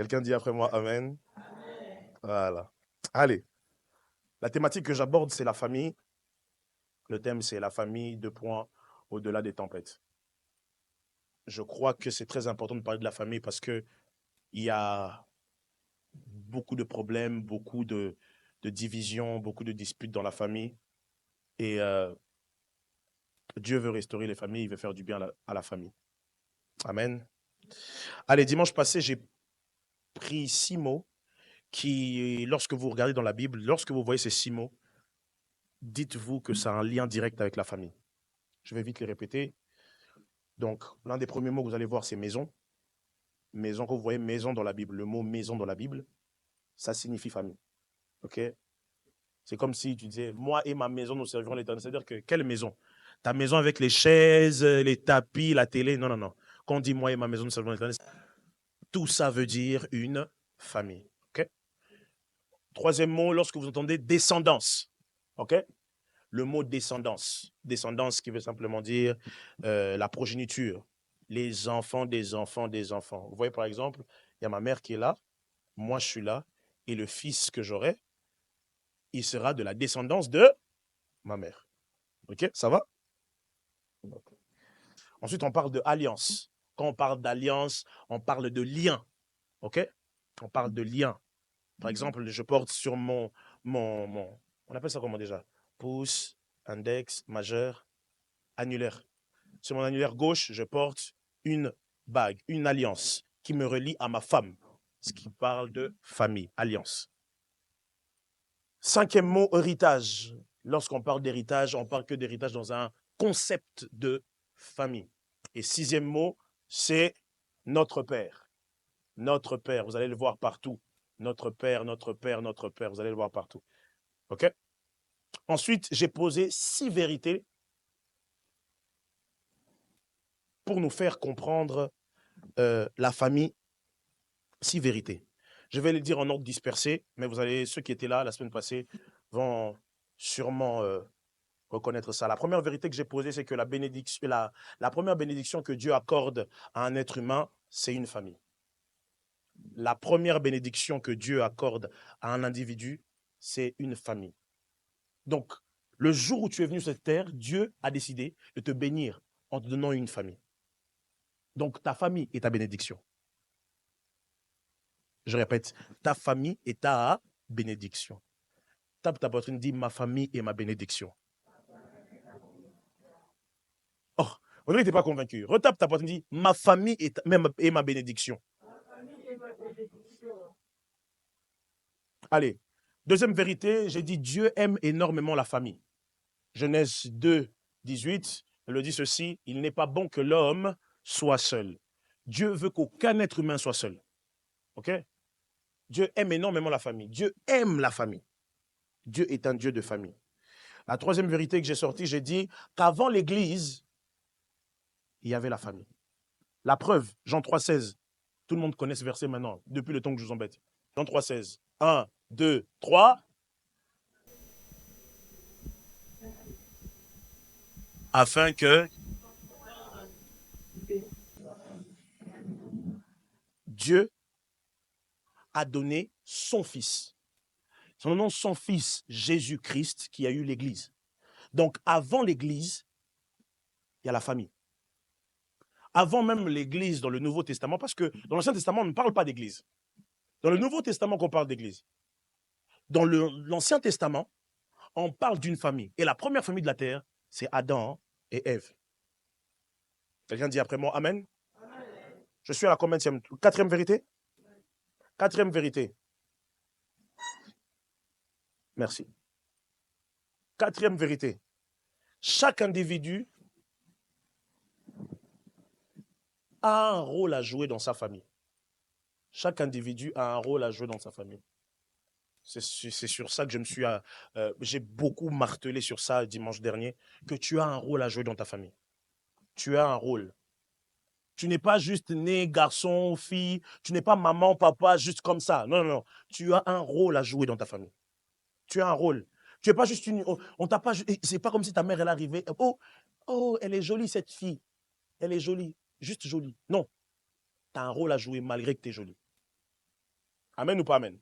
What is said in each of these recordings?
Quelqu'un dit après moi Amen. Voilà. Allez, la thématique que j'aborde, c'est la famille. Le thème, c'est la famille, deux points, au-delà des tempêtes. Je crois que c'est très important de parler de la famille parce que il y a beaucoup de problèmes, beaucoup de divisions, beaucoup de disputes dans la famille. Et Dieu veut restaurer les familles, il veut faire du bien à la famille. Amen. Allez, dimanche passé, j'ai pris 6 mots qui, lorsque vous regardez dans la Bible, lorsque vous voyez ces 6 mots, dites-vous que ça a un lien direct avec la famille. Je vais vite les répéter. Donc, l'un des premiers mots que vous allez voir, c'est maison. Maison, quand vous voyez maison dans la Bible, le mot maison dans la Bible, ça signifie famille. OK? C'est comme si tu disais, moi et ma maison, nous servirons l'Éternel. C'est-à-dire que, quelle maison? Ta maison avec les chaises, les tapis, la télé? Non, non, non. Quand on dit moi et ma maison, nous servirons l'Éternel, tout ça veut dire une famille. OK? Troisième mot, lorsque vous entendez descendance. OK? Le mot descendance. Descendance qui veut simplement dire la progéniture. Les enfants des enfants des enfants. Vous voyez, par exemple, il y a ma mère qui est là, moi je suis là, et le fils que j'aurai, il sera de la descendance de ma mère. OK? Ça va? Ensuite, on parle de alliance. Quand on parle d'alliance, on parle de lien. OK? On parle de lien. Par exemple, je porte sur on appelle ça comment déjà? Pouce, index, majeur, annulaire. Sur mon annulaire gauche, je porte une bague, une alliance qui me relie à ma femme. Ce qui parle de famille, alliance. Cinquième mot, héritage. Lorsqu'on parle d'héritage, on parle que d'héritage dans un concept de famille. Et sixième mot, c'est notre Père. Notre Père, vous allez le voir partout. Notre Père, notre Père, notre Père, vous allez le voir partout. OK? Ensuite, j'ai posé 6 vérités pour nous faire comprendre la famille. 6 vérités. Je vais les dire en ordre dispersé, mais vous allez, ceux qui étaient là la semaine passée vont sûrement reconnaître ça. La première vérité que j'ai posée, c'est que la première bénédiction que Dieu accorde à un être humain, c'est une famille. La première bénédiction que Dieu accorde à un individu, c'est une famille. Donc, le jour où tu es venu sur cette terre, Dieu a décidé de te bénir en te donnant une famille. Donc, ta famille est ta bénédiction. Je répète, ta famille est ta bénédiction. Tape ta poitrine, dis ma famille est ma bénédiction. Oh, on dirait que tu n'es pas convaincu. Retape ta poitrine, dis ma famille est ma bénédiction. Allez, deuxième vérité, j'ai dit Dieu aime énormément la famille. Genèse 2, 18, elle le dit ceci, il n'est pas bon que l'homme soit seul. Dieu veut qu'aucun être humain soit seul. OK? Dieu aime énormément la famille. Dieu aime la famille. Dieu est un Dieu de famille. La troisième vérité que j'ai sortie, j'ai dit qu'avant l'Église, il y avait la famille. La preuve, Jean 3,16. Tout le monde connaît ce verset maintenant, depuis le temps que je vous embête. Jean 3,16. 1, 2, 3. Afin que Dieu a donné son Fils. Son nom, son Fils, Jésus-Christ, qui a eu l'Église. Donc, avant l'Église, il y a la famille. Avant même l'Église dans le Nouveau Testament, parce que dans l'Ancien Testament, on ne parle pas d'Église. Dans le Nouveau Testament qu'on parle d'Église. Dans l'Ancien Testament, on parle d'une famille. Et la première famille de la terre, c'est Adam et Ève. Quelqu'un dit après moi, Amen. Je suis à la combienième? Quatrième vérité? Quatrième vérité. Merci. Quatrième vérité. Chaque individu a un rôle à jouer dans sa famille. Chaque individu a un rôle à jouer dans sa famille. C'est sur ça que j'ai beaucoup martelé sur ça dimanche dernier, que tu as un rôle à jouer dans ta famille. Tu as un rôle. Tu n'es pas juste né garçon, fille, tu n'es pas maman, papa, juste comme ça. Non, non, non. Tu as un rôle à jouer dans ta famille. Tu as un rôle. Tu n'es pas juste on t'a pas, c'est pas comme si ta mère, elle arrivait. Oh, elle est jolie cette fille. Elle est jolie. Juste jolie. Non. Tu as un rôle à jouer malgré que tu es jolie. Amen ou pas amen?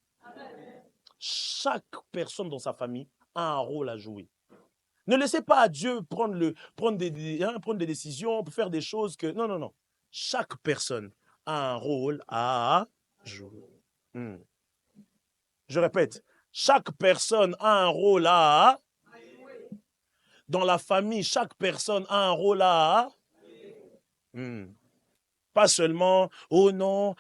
Chaque personne dans sa famille a un rôle à jouer. Ne laissez pas à Dieu prendre des décisions, faire des choses que... Non, non, non. Chaque personne a un rôle à jouer. Je répète, chaque personne a un rôle à... Dans la famille, chaque personne a un rôle à... Pas seulement, oh non,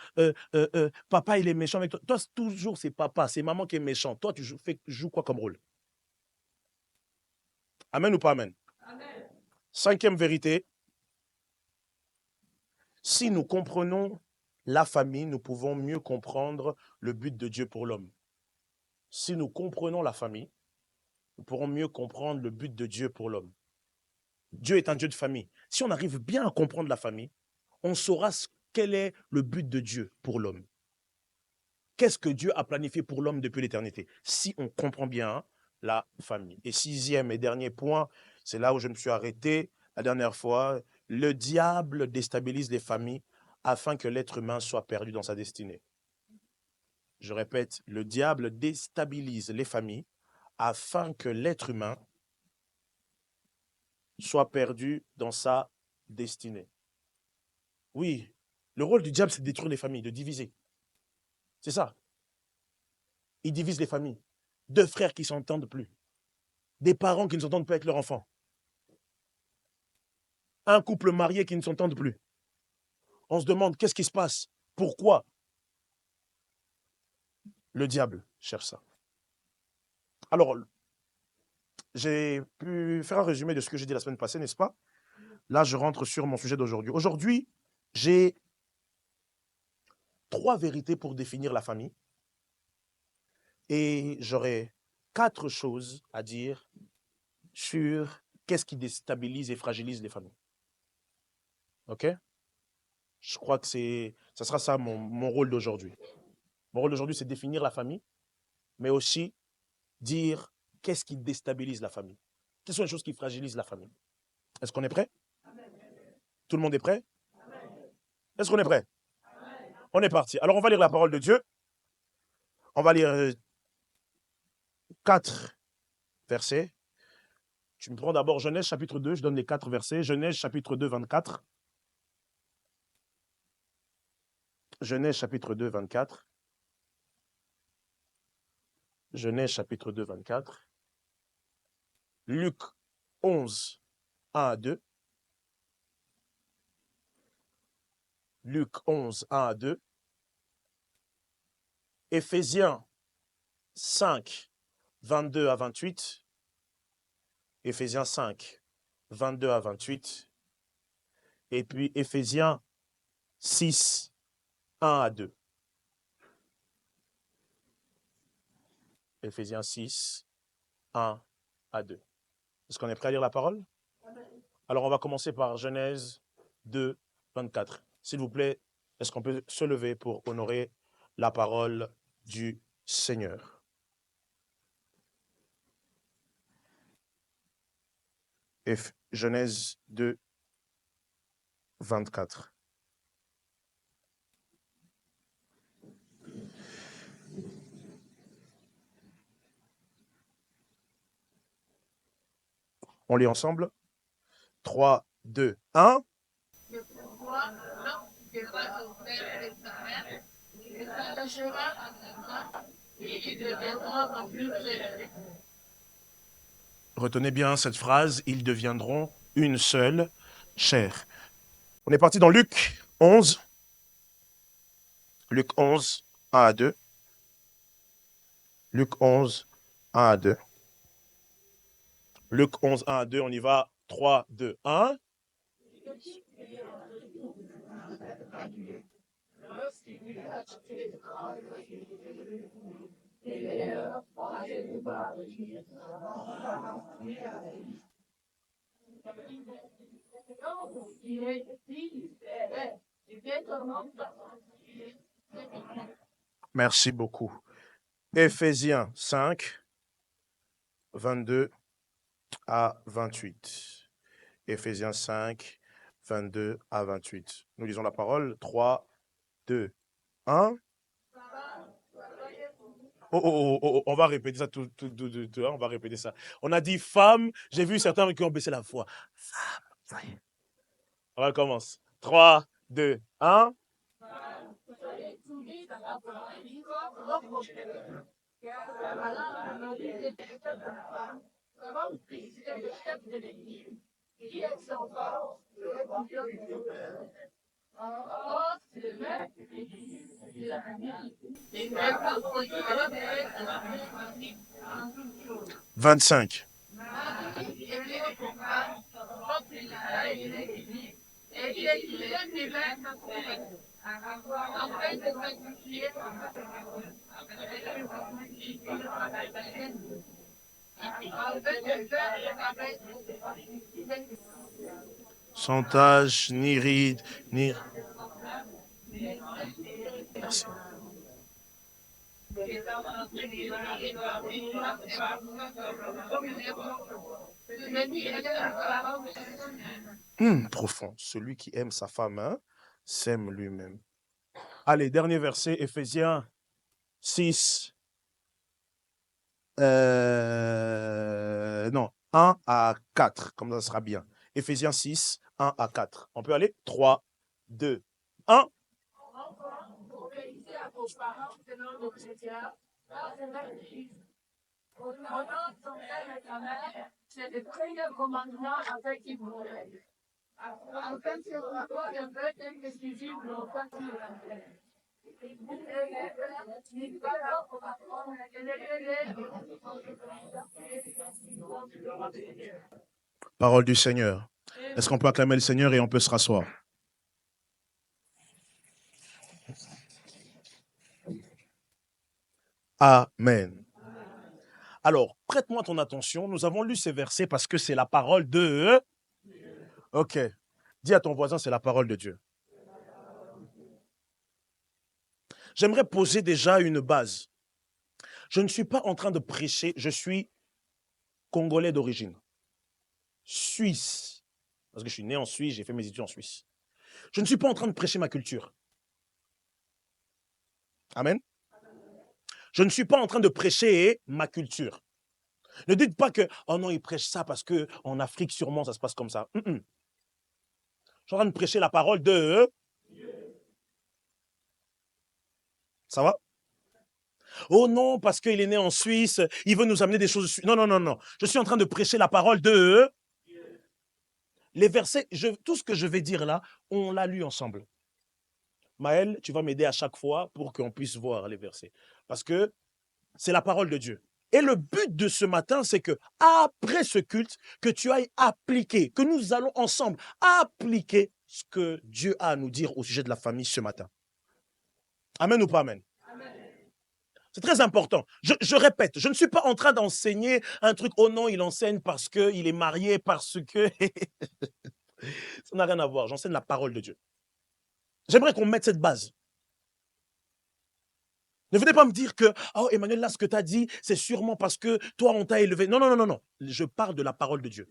papa il est méchant avec toi. Toi, toujours c'est papa, c'est maman qui est méchant. Toi, tu joues quoi comme rôle? Amen ou pas amen? Amen. Cinquième vérité, si nous comprenons la famille, nous pouvons mieux comprendre le but de Dieu pour l'homme. Si nous comprenons la famille, nous pourrons mieux comprendre le but de Dieu pour l'homme. Dieu est un Dieu de famille. Si on arrive bien à comprendre la famille, on saura quel est le but de Dieu pour l'homme. Qu'est-ce que Dieu a planifié pour l'homme depuis l'éternité? Si on comprend bien la famille. Et sixième et dernier point, c'est là où je me suis arrêté la dernière fois, le diable déstabilise les familles afin que l'être humain soit perdu dans sa destinée. Je répète, le diable déstabilise les familles afin que l'être humain soit perdu dans sa destinée. Oui, le rôle du diable, c'est de détruire les familles, de diviser. C'est ça. Il divise les familles. Deux frères qui ne s'entendent plus. Des parents qui ne s'entendent plus avec leurs enfants. Un couple marié qui ne s'entendent plus. On se demande qu'est-ce qui se passe? Pourquoi? Le diable cherche ça. Alors, j'ai pu faire un résumé de ce que j'ai dit la semaine passée, n'est-ce pas? Là, je rentre sur mon sujet d'aujourd'hui. Aujourd'hui, j'ai 3 vérités pour définir la famille. Et j'aurai 4 choses à dire sur qu'est-ce qui déstabilise et fragilise les familles. OK? Je crois que ça sera ça mon rôle d'aujourd'hui. Mon rôle d'aujourd'hui, c'est définir la famille, mais aussi dire qu'est-ce qui déstabilise la famille. Quelles sont les choses qui fragilisent la famille? Est-ce qu'on est prêt? Tout le monde est prêt? Est-ce qu'on est prêt? On est parti. Alors, on va lire la parole de Dieu. On va lire 4 versets. Tu me prends d'abord Genèse chapitre 2, je donne les 4 versets. Genèse chapitre 2, 24. Genèse chapitre 2, 24. Genèse chapitre 2, 24. Luc 11, 1 à 2. Luc 11, 1 à 2. Éphésiens 5, 22 à 28. Éphésiens 5, 22 à 28. Et puis Éphésiens 6, 1 à 2. Éphésiens 6, 1 à 2. Est-ce qu'on est prêt à lire la parole? Alors on va commencer par Genèse 2, 24. S'il vous plaît, est-ce qu'on peut se lever pour honorer la parole du Seigneur? Genèse 2, 24. On lit ensemble. 3, 2, 1. Retenez bien cette phrase, ils deviendront une seule chair. On est parti dans Luc 11. Luc 11, 1 à 2. Luc 11, 1 à 2. Luc 11, 1 à 2, on y va. 3, 2, 1. Merci beaucoup. Éphésiens 5, 22 à 28. Éphésiens 5, 22 à 28. Nous lisons la parole. 3, 2, 1. On va répéter ça tout, hein, on va répéter ça. On a dit femme, j'ai vu certains qui ont baissé la voix. Femme, ça y est. On recommence. 3, 2, 1. « 25. » Sans tache, ni ride, ni... Merci. Profond. Celui qui aime sa femme, hein, s'aime lui-même. Allez, dernier verset, Éphésiens 6. Non, 1 à 4, comme ça sera bien. Éphésiens 6, 1 à 4. On peut aller 3, 2, 1. C'est le premier commandement avec qui vous voulez. En fait, c'est encore un peu exclusif pour Parole du Seigneur. Est-ce qu'on peut acclamer le Seigneur et on peut se rasseoir? Amen. Alors, prête-moi ton attention. Nous avons lu ces versets parce que c'est la parole de... Ok. Dis à ton voisin, c'est la parole de Dieu. J'aimerais poser déjà une base. Je ne suis pas en train de prêcher, je suis congolais d'origine. Suisse. Parce que je suis né en Suisse, j'ai fait mes études en Suisse. Je ne suis pas en train de prêcher ma culture. Amen. Je ne suis pas en train de prêcher ma culture. Ne dites pas que, oh non, il prêche ça parce qu'en Afrique, sûrement, ça se passe comme ça. Je suis en train de prêcher la parole de... Ça va? Oh non, parce qu'il est né en Suisse, il veut nous amener des choses... Non, non, non, non. Je suis en train de prêcher la parole de... Les versets, tout ce que je vais dire là, on l'a lu ensemble. Maël, tu vas m'aider à chaque fois pour qu'on puisse voir les versets. Parce que c'est la parole de Dieu. Et le but de ce matin, c'est que après ce culte, que tu ailles appliquer, que nous allons ensemble appliquer ce que Dieu a à nous dire au sujet de la famille ce matin. Amen ou pas amen? C'est très important. Je répète, je ne suis pas en train d'enseigner un truc, oh non, il enseigne parce qu'il est marié, parce que... Ça n'a rien à voir, j'enseigne la parole de Dieu. J'aimerais qu'on mette cette base. Ne venez pas me dire que, oh Emmanuel, là, ce que tu as dit, c'est sûrement parce que toi, on t'a élevé. Non, non, non, non, non. Je parle de la parole de Dieu.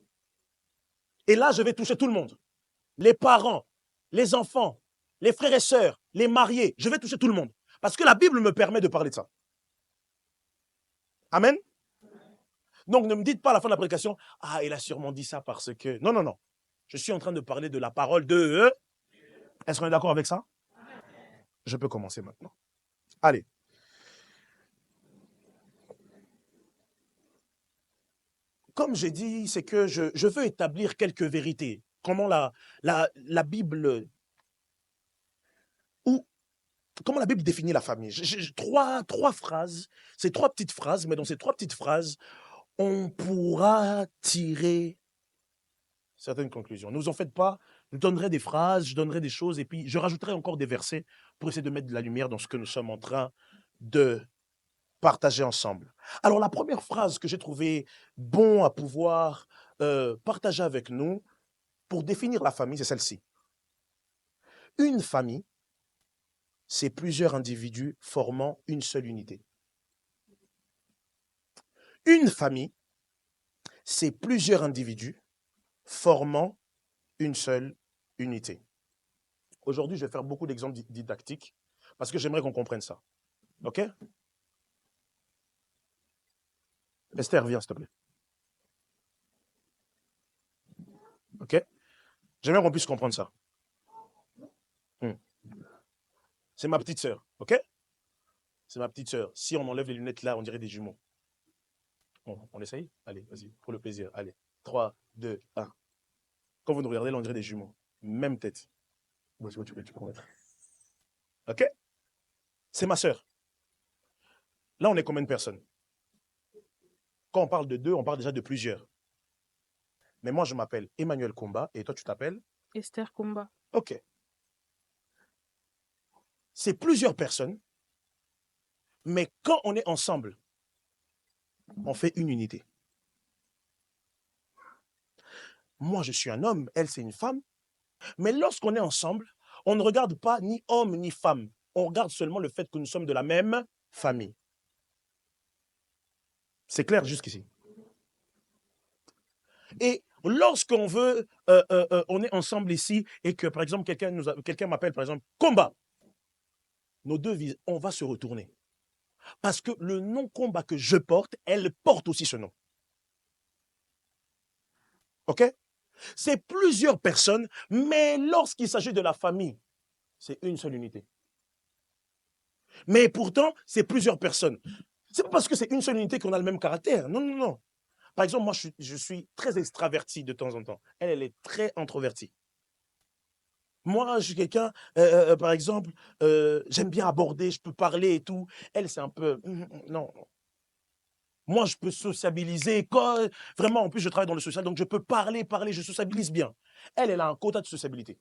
Et là, je vais toucher tout le monde. Les parents, les enfants, les frères et sœurs, les mariés. Je vais toucher tout le monde. Parce que la Bible me permet de parler de ça. Amen. Donc, ne me dites pas à la fin de la prédication, ah, il a sûrement dit ça parce que... Non, non, non. Je suis en train de parler de la parole de... Est-ce qu'on est d'accord avec ça? Je peux commencer maintenant. Allez. Comme j'ai dit, c'est que je veux établir quelques vérités. Comment la Bible... Comment la Bible définit la famille? J'ai trois phrases, c'est 3 petites phrases, mais dans ces 3 petites phrases, on pourra tirer certaines conclusions. Ne vous en faites pas, je donnerai des phrases, je donnerai des choses, et puis je rajouterai encore des versets pour essayer de mettre de la lumière dans ce que nous sommes en train de partager ensemble. Alors la première phrase que j'ai trouvé bon à pouvoir partager avec nous pour définir la famille, c'est celle-ci. Une famille, c'est plusieurs individus formant une seule unité. Une famille, c'est plusieurs individus formant une seule unité. Aujourd'hui, je vais faire beaucoup d'exemples didactiques parce que j'aimerais qu'on comprenne ça. OK? Esther, viens, s'il te plaît. OK? J'aimerais qu'on puisse comprendre ça. C'est ma petite sœur, OK? C'est ma petite sœur. Si on enlève les lunettes là, on dirait des jumeaux. On essaye? Allez, vas-y, pour le plaisir. Allez, 3, 2, 1. Quand vous nous regardez là, on dirait des jumeaux. Même tête. Bon, tu peux mettre. OK? C'est ma sœur. Là, on est combien de personnes? Quand on parle de deux, on parle déjà de plusieurs. Mais moi, je m'appelle Emmanuel Komba et toi, tu t'appelles? Esther Komba. OK. C'est plusieurs personnes, mais quand on est ensemble, on fait une unité. Moi, je suis un homme, elle, c'est une femme. Mais lorsqu'on est ensemble, on ne regarde pas ni homme ni femme. On regarde seulement le fait que nous sommes de la même famille. C'est clair jusqu'ici. Et lorsqu'on veut, on est ensemble ici et que, par exemple, quelqu'un m'appelle, par exemple, Komba. Nos deux vies, on va se retourner. Parce que le nom Komba que je porte, elle porte aussi ce nom. OK? C'est plusieurs personnes, mais lorsqu'il s'agit de la famille, c'est une seule unité. Mais pourtant, c'est plusieurs personnes. C'est pas parce que c'est une seule unité qu'on a le même caractère. Non, non, non. Par exemple, moi, je suis très extraverti de temps en temps. Elle est très introvertie. Moi, je suis quelqu'un, par exemple, j'aime bien aborder, je peux parler et tout. Elle, c'est un peu... Non. Moi, je peux sociabiliser. Vraiment, en plus, je travaille dans le social, donc je peux parler, je sociabilise bien. Elle a un quota de sociabilité.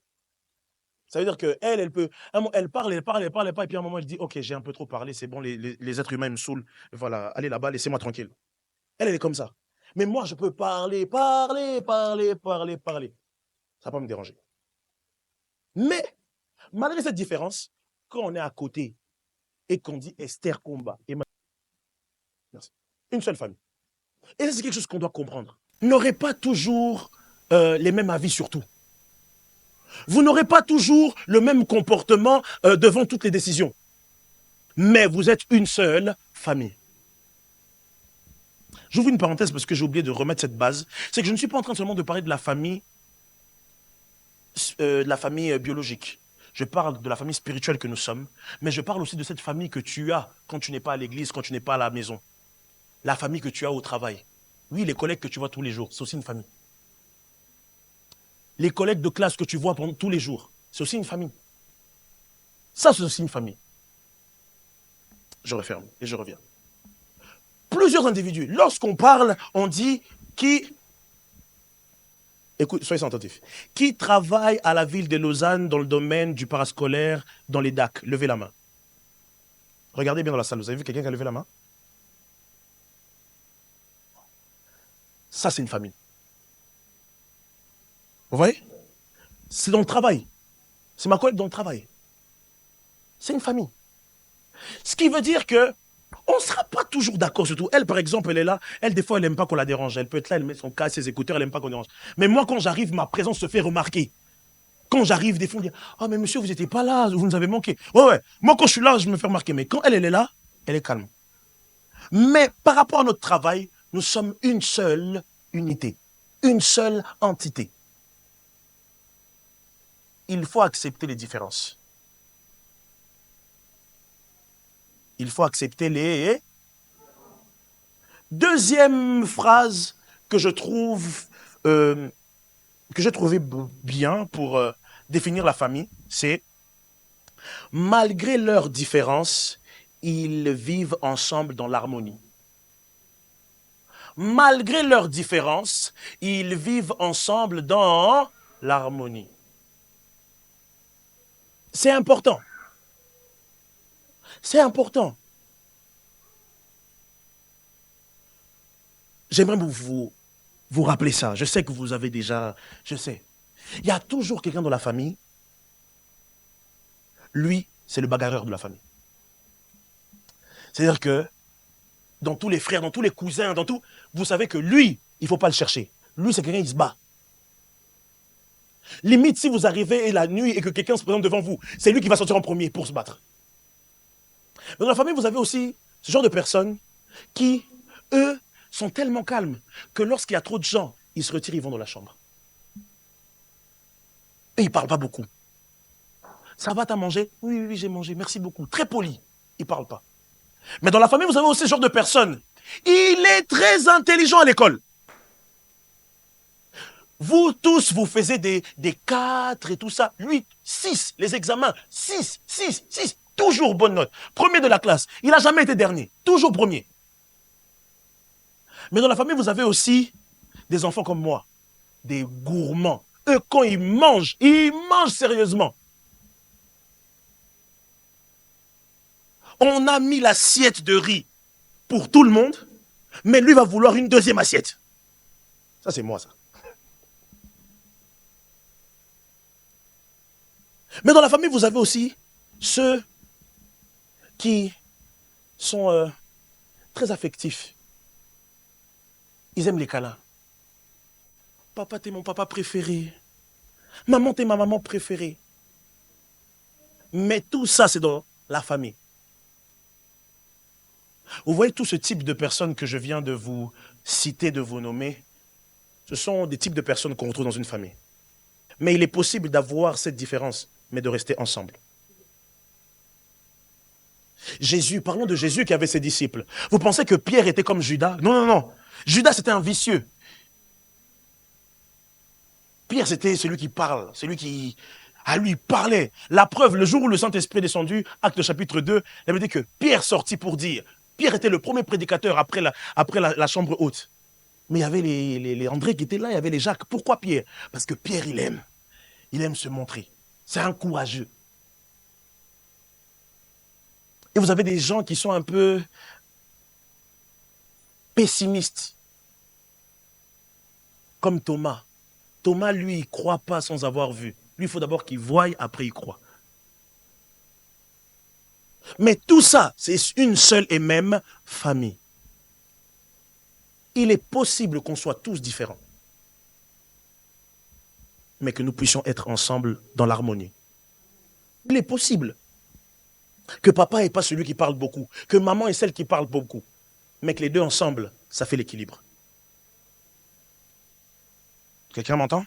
Ça veut dire qu'elle, elle peut... Elle parle, et puis à un moment, elle dit, OK, j'ai un peu trop parlé, c'est bon, les êtres humains me saoulent. Voilà, allez là-bas, laissez-moi tranquille. Elle est comme ça. Mais moi, je peux parler. Ça ne va pas me déranger. Mais, malgré cette différence, quand on est à côté et qu'on dit Esther Komba, merci, une seule famille. Et ça, c'est quelque chose qu'on doit comprendre. Vous n'aurez pas toujours les mêmes avis sur tout. Vous n'aurez pas toujours le même comportement devant toutes les décisions. Mais vous êtes une seule famille. J'ouvre une parenthèse parce que j'ai oublié de remettre cette base. C'est que je ne suis pas en train seulement de parler de la famille biologique. Je parle de la famille spirituelle que nous sommes, mais je parle aussi de cette famille que tu as quand tu n'es pas à l'église, quand tu n'es pas à la maison. La famille que tu as au travail. Oui, les collègues que tu vois tous les jours, c'est aussi une famille. Les collègues de classe que tu vois pendant tous les jours, c'est aussi une famille. Ça, c'est aussi une famille. Je referme et je reviens. Plusieurs individus, lorsqu'on parle, on dit qui... Écoute, soyez attentifs. Qui travaille à la ville de Lausanne dans le domaine du parascolaire, dans les DAC? Levez la main. Regardez bien dans la salle. Vous avez vu quelqu'un qui a levé la main? Ça, c'est une famille. Vous voyez? C'est dans le travail. C'est ma collègue dans le travail. C'est une famille. Ce qui veut dire que on ne sera pas toujours d'accord sur tout. Elle, par exemple, elle est là. Elle, des fois, elle n'aime pas qu'on la dérange. Elle peut être là, elle met son casque, ses écouteurs, elle n'aime pas qu'on dérange. Mais moi, quand j'arrive, ma présence se fait remarquer. Quand j'arrive, des fois, on dit « Ah, mais monsieur, vous n'étiez pas là, vous nous avez manqué. » Ouais. Moi, quand je suis là, je me fais remarquer. Mais quand elle est là, elle est calme. Mais par rapport à notre travail, nous sommes une seule unité, une seule entité. Il faut accepter les différences. Il faut accepter les... Deuxième phrase que je trouve, que j'ai trouvé bien pour définir la famille, c'est « Malgré leurs différences, ils vivent ensemble dans l'harmonie. » Malgré leurs différences, ils vivent ensemble dans l'harmonie. C'est important. C'est important. J'aimerais vous rappeler ça. Je sais que vous avez déjà... Je sais. Il y a toujours quelqu'un dans la famille. Lui, c'est le bagarreur de la famille. C'est-à-dire que dans tous les frères, dans tous les cousins, dans tout, vous savez que lui, il ne faut pas le chercher. Lui, c'est quelqu'un qui se bat. Limite, si vous arrivez la nuit et que quelqu'un se présente devant vous, c'est lui qui va sortir en premier pour se battre. Mais dans la famille, vous avez aussi ce genre de personnes qui, eux, sont tellement calmes que lorsqu'il y a trop de gens, ils se retirent, ils vont dans la chambre. Et ils ne parlent pas beaucoup. Ça va, t'as mangé? Oui, oui, oui, j'ai mangé, merci beaucoup. Très poli, ils ne parlent pas. Mais dans la famille, vous avez aussi ce genre de personnes. Il est très intelligent à l'école. Vous tous, vous faisiez des 4 et tout ça. 8, 6, les examens. 6, 6, 6. Toujours bonne note. Premier de la classe. Il n'a jamais été dernier. Toujours premier. Mais dans la famille, vous avez aussi des enfants comme moi. Des gourmands. Eux, quand ils mangent sérieusement. On a mis l'assiette de riz pour tout le monde, mais lui va vouloir une deuxième assiette. Ça, c'est moi, ça. Mais dans la famille, vous avez aussi ceux qui sont très affectifs. Ils aiment les câlins. Papa, t'es mon papa préféré. Maman, t'es ma maman préférée. Mais tout ça, c'est dans la famille. Vous voyez tout ce type de personnes que je viens de vous citer, de vous nommer, ce sont des types de personnes qu'on retrouve dans une famille. Mais il est possible d'avoir cette différence, mais de rester ensemble. Jésus, parlons de Jésus qui avait ses disciples. Vous pensez que Pierre était comme Judas? Non, non, non. Judas, c'était un vicieux. Pierre, c'était celui qui parle, celui qui à lui parlait. La preuve, le jour où le Saint-Esprit est descendu, acte chapitre 2, il avait dit que Pierre sortit pour dire. Pierre était le premier prédicateur après la chambre haute. Mais il y avait les André qui étaient là, il y avait les Jacques. Pourquoi Pierre? Parce que Pierre, il aime se montrer. C'est un courageux. Et vous avez des gens qui sont un peu pessimistes, comme Thomas. Thomas, lui, il ne croit pas sans avoir vu. Lui, il faut d'abord qu'il voie, après il croit. Mais tout ça, c'est une seule et même famille. Il est possible qu'on soit tous différents, mais que nous puissions être ensemble dans l'harmonie. Il est possible que papa n'est pas celui qui parle beaucoup, que maman est celle qui parle beaucoup, mais que les deux ensemble, ça fait l'équilibre. Quelqu'un m'entend?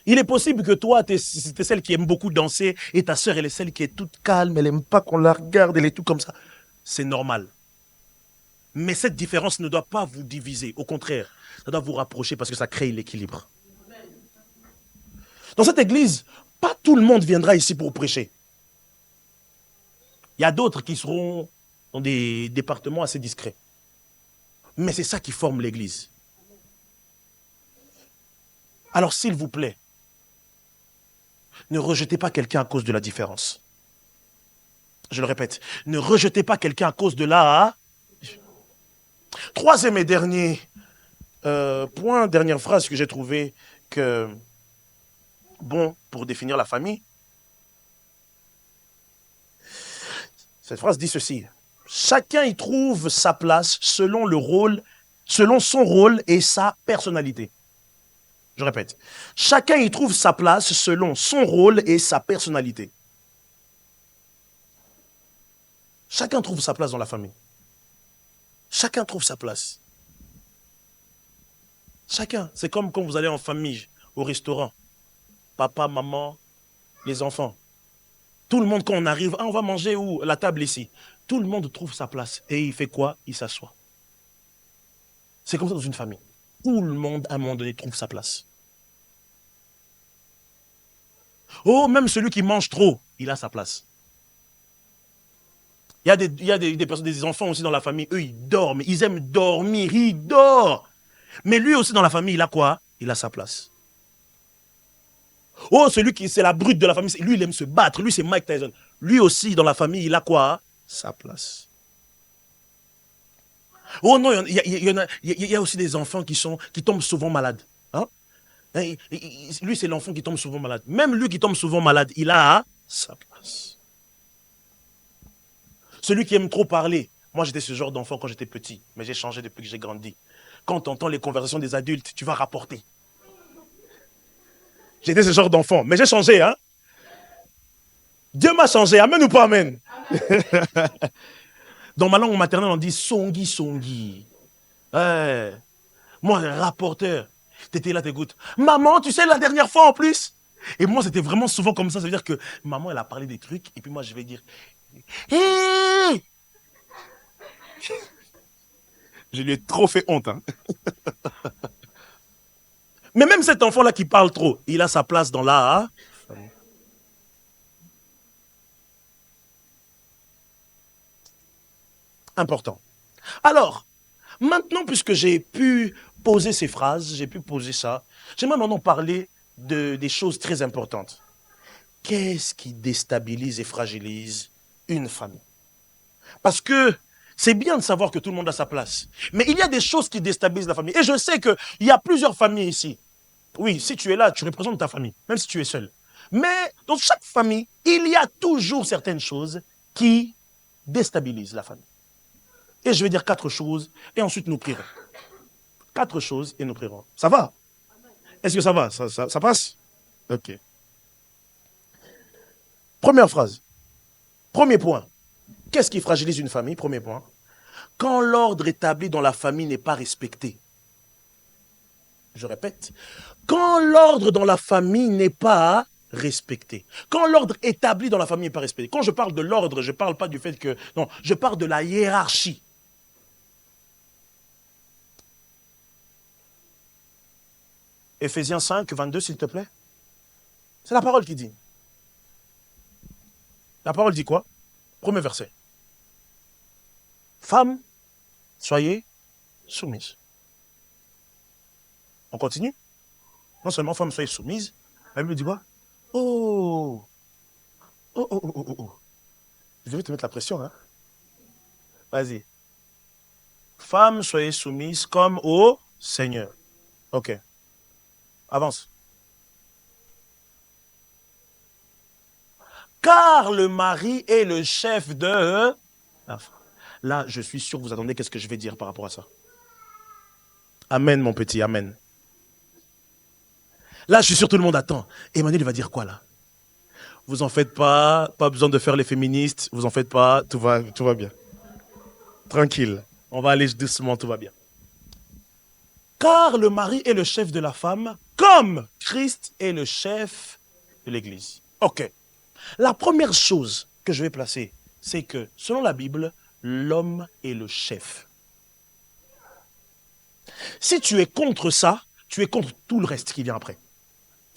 Il est possible que toi, tu es celle qui aime beaucoup danser et ta sœur, elle est celle qui est toute calme, elle n'aime pas qu'on la regarde, elle est tout comme ça. C'est normal. Mais cette différence ne doit pas vous diviser. Au contraire, ça doit vous rapprocher parce que ça crée l'équilibre. Dans cette église, pas tout le monde viendra ici pour prêcher. Il y a d'autres qui seront dans des départements assez discrets. Mais c'est ça qui forme l'église. Alors s'il vous plaît, ne rejetez pas quelqu'un à cause de la différence. Je le répète, ne rejetez pas quelqu'un à cause de la... Troisième et dernier point, dernière phrase que j'ai trouvée que bon pour définir la famille. Cette phrase dit ceci: chacun y trouve sa place selon son rôle et sa personnalité. Je répète, chacun y trouve sa place selon son rôle et sa personnalité. Chacun trouve sa place dans la famille. Chacun trouve sa place. Chacun. C'est comme quand vous allez en famille, au restaurant. Papa, maman, les enfants. Tout le monde, quand on arrive, on va manger où? La table ici. Tout le monde trouve sa place. Et il fait quoi? Il s'assoit. C'est comme ça dans une famille. Tout le monde, à un moment donné, trouve sa place. Oh, même celui qui mange trop, il a sa place. Il y a des personnes, des enfants aussi dans la famille, eux, ils dorment. Ils aiment dormir, ils dorment. Mais lui aussi, dans la famille, il a quoi? Il a sa place. Oh, celui qui, c'est la brute de la famille, lui, il aime se battre. Lui, c'est Mike Tyson. Lui aussi, dans la famille, il a quoi? Sa place. Oh non, il y a aussi des enfants qui tombent souvent malades. Hein? Lui, c'est l'enfant qui tombe souvent malade. Même lui qui tombe souvent malade, il a sa place. Celui qui aime trop parler. Moi, j'étais ce genre d'enfant quand j'étais petit, mais j'ai changé depuis que j'ai grandi. Quand tu entends les conversations des adultes, tu vas rapporter. J'étais ce genre d'enfant, mais j'ai changé, hein. Dieu m'a changé, amen ou pas amen? Dans ma langue maternelle, on dit songi songi. Ouais. Moi, rapporteur, t'étais là, t'écoutes. Maman, tu sais, la dernière fois en plus. Et moi, c'était vraiment souvent comme ça. Ça veut dire que maman, elle a parlé des trucs. Et puis moi, je vais dire, hé. Je lui ai trop fait honte. Hein. Mais même cet enfant-là qui parle trop, il a sa place dans la famille. Important. Alors, maintenant, puisque j'ai pu poser ces phrases, j'ai pu poser ça, j'aimerais maintenant parler des choses très importantes. Qu'est-ce qui déstabilise et fragilise une famille? Parce que c'est bien de savoir que tout le monde a sa place. Mais il y a des choses qui déstabilisent la famille. Et je sais qu'il y a plusieurs familles ici. Oui, si tu es là, tu représentes ta famille, même si tu es seul. Mais dans chaque famille, il y a toujours certaines choses qui déstabilisent la famille. Et je vais dire 4 choses, et ensuite nous prierons. 4 choses, et nous prierons. Ça va? Est-ce que ça va? Ça passe? Ok. Première phrase. Premier point. Qu'est-ce qui fragilise une famille? Premier point. Quand l'ordre établi dans la famille n'est pas respecté. Je répète. Quand l'ordre dans la famille n'est pas respecté. Quand l'ordre établi dans la famille n'est pas respecté. Quand je parle de l'ordre, je ne parle pas du fait que... Non, je parle de la hiérarchie. Éphésiens 5, 22, s'il te plaît. C'est la parole qui dit. La parole dit quoi? Premier verset. Femmes, soyez soumises. On continue? Non seulement femmes, soyez soumises. La Bible dit quoi? Oh! Oh, oh, oh, oh, oh. Je vais te mettre la pression, hein? Vas-y. Femmes, soyez soumises comme au Seigneur. Ok. Avance. Car le mari est le chef de la femme. Là, je suis sûr que vous attendez qu'est-ce que je vais dire par rapport à ça. Amen, mon petit, amen. Là, je suis sûr que tout le monde attend. Emmanuel, il va dire quoi, là? Vous en faites pas besoin de faire les féministes, vous en faites pas, tout va bien. Tranquille, on va aller doucement, tout va bien. Car le mari est le chef de la femme, comme Christ est le chef de l'Église. Ok. La première chose que je vais placer, c'est que, selon la Bible, l'homme est le chef. Si tu es contre ça, tu es contre tout le reste qui vient après.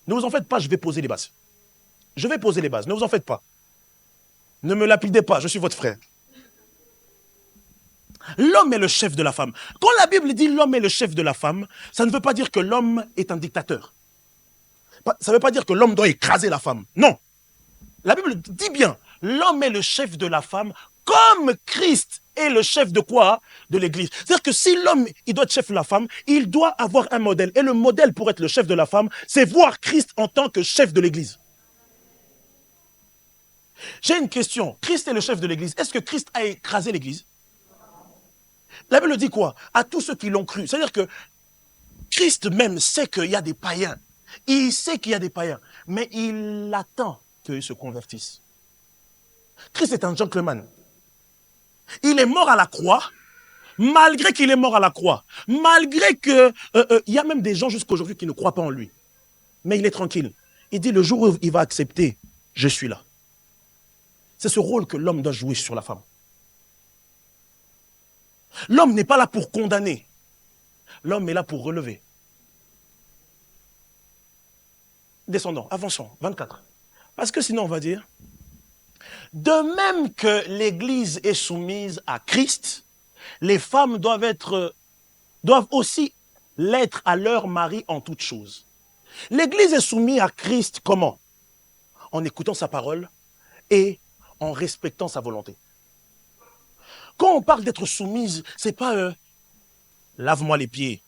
Ne vous en faites pas, je vais poser les bases. Je vais poser les bases, ne vous en faites pas. Ne me lapidez pas, je suis votre frère. L'homme est le chef de la femme. Quand la Bible dit l'homme est le chef de la femme, ça ne veut pas dire que l'homme est un dictateur. Ça ne veut pas dire que l'homme doit écraser la femme. Non. La Bible dit bien, l'homme est le chef de la femme, comme Christ est le chef de quoi? De l'Église. C'est-à-dire que si l'homme, il doit être chef de la femme, il doit avoir un modèle. Et le modèle pour être le chef de la femme, c'est voir Christ en tant que chef de l'Église. J'ai une question. Christ est le chef de l'Église. Est-ce que Christ a écrasé l'Église? La Bible dit quoi? À tous ceux qui l'ont cru. C'est-à-dire que Christ même sait qu'il y a des païens. Il sait qu'il y a des païens. Mais il attend qu'ils se convertissent. Christ est un gentleman. Il est mort à la croix, malgré qu'il est mort à la croix. Malgré que... y a même des gens jusqu'à aujourd'hui qui ne croient pas en lui. Mais il est tranquille. Il dit le jour où il va accepter, je suis là. C'est ce rôle que l'homme doit jouer sur la femme. L'homme n'est pas là pour condamner. L'homme est là pour relever. Descendons, avançons, 24. Parce que sinon on va dire, de même que l'Église est soumise à Christ, les femmes doivent aussi l'être à leur mari en toutes choses. L'Église est soumise à Christ comment? En écoutant sa parole et en respectant sa volonté. Quand on parle d'être soumise, c'est pas lave-moi les pieds,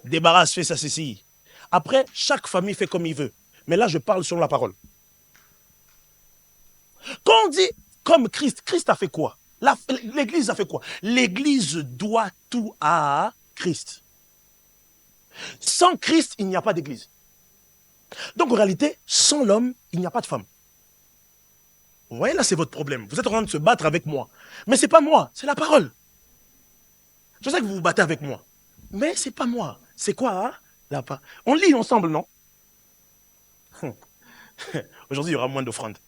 débarrasse, fais ça, ceci. Après, chaque famille fait comme il veut. Mais là, je parle selon la parole. Quand on dit comme Christ, Christ a fait quoi? L'Église a fait quoi? L'Église doit tout à Christ. Sans Christ, il n'y a pas d'Église. Donc en réalité, sans l'homme, il n'y a pas de femme. Vous voyez, là, c'est votre problème. Vous êtes en train de se battre avec moi. Mais ce n'est pas moi, c'est la parole. Je sais que vous vous battez avec moi. Mais c'est pas moi. C'est quoi, hein, là pas. On lit ensemble, non? Aujourd'hui, il y aura moins d'offrandes.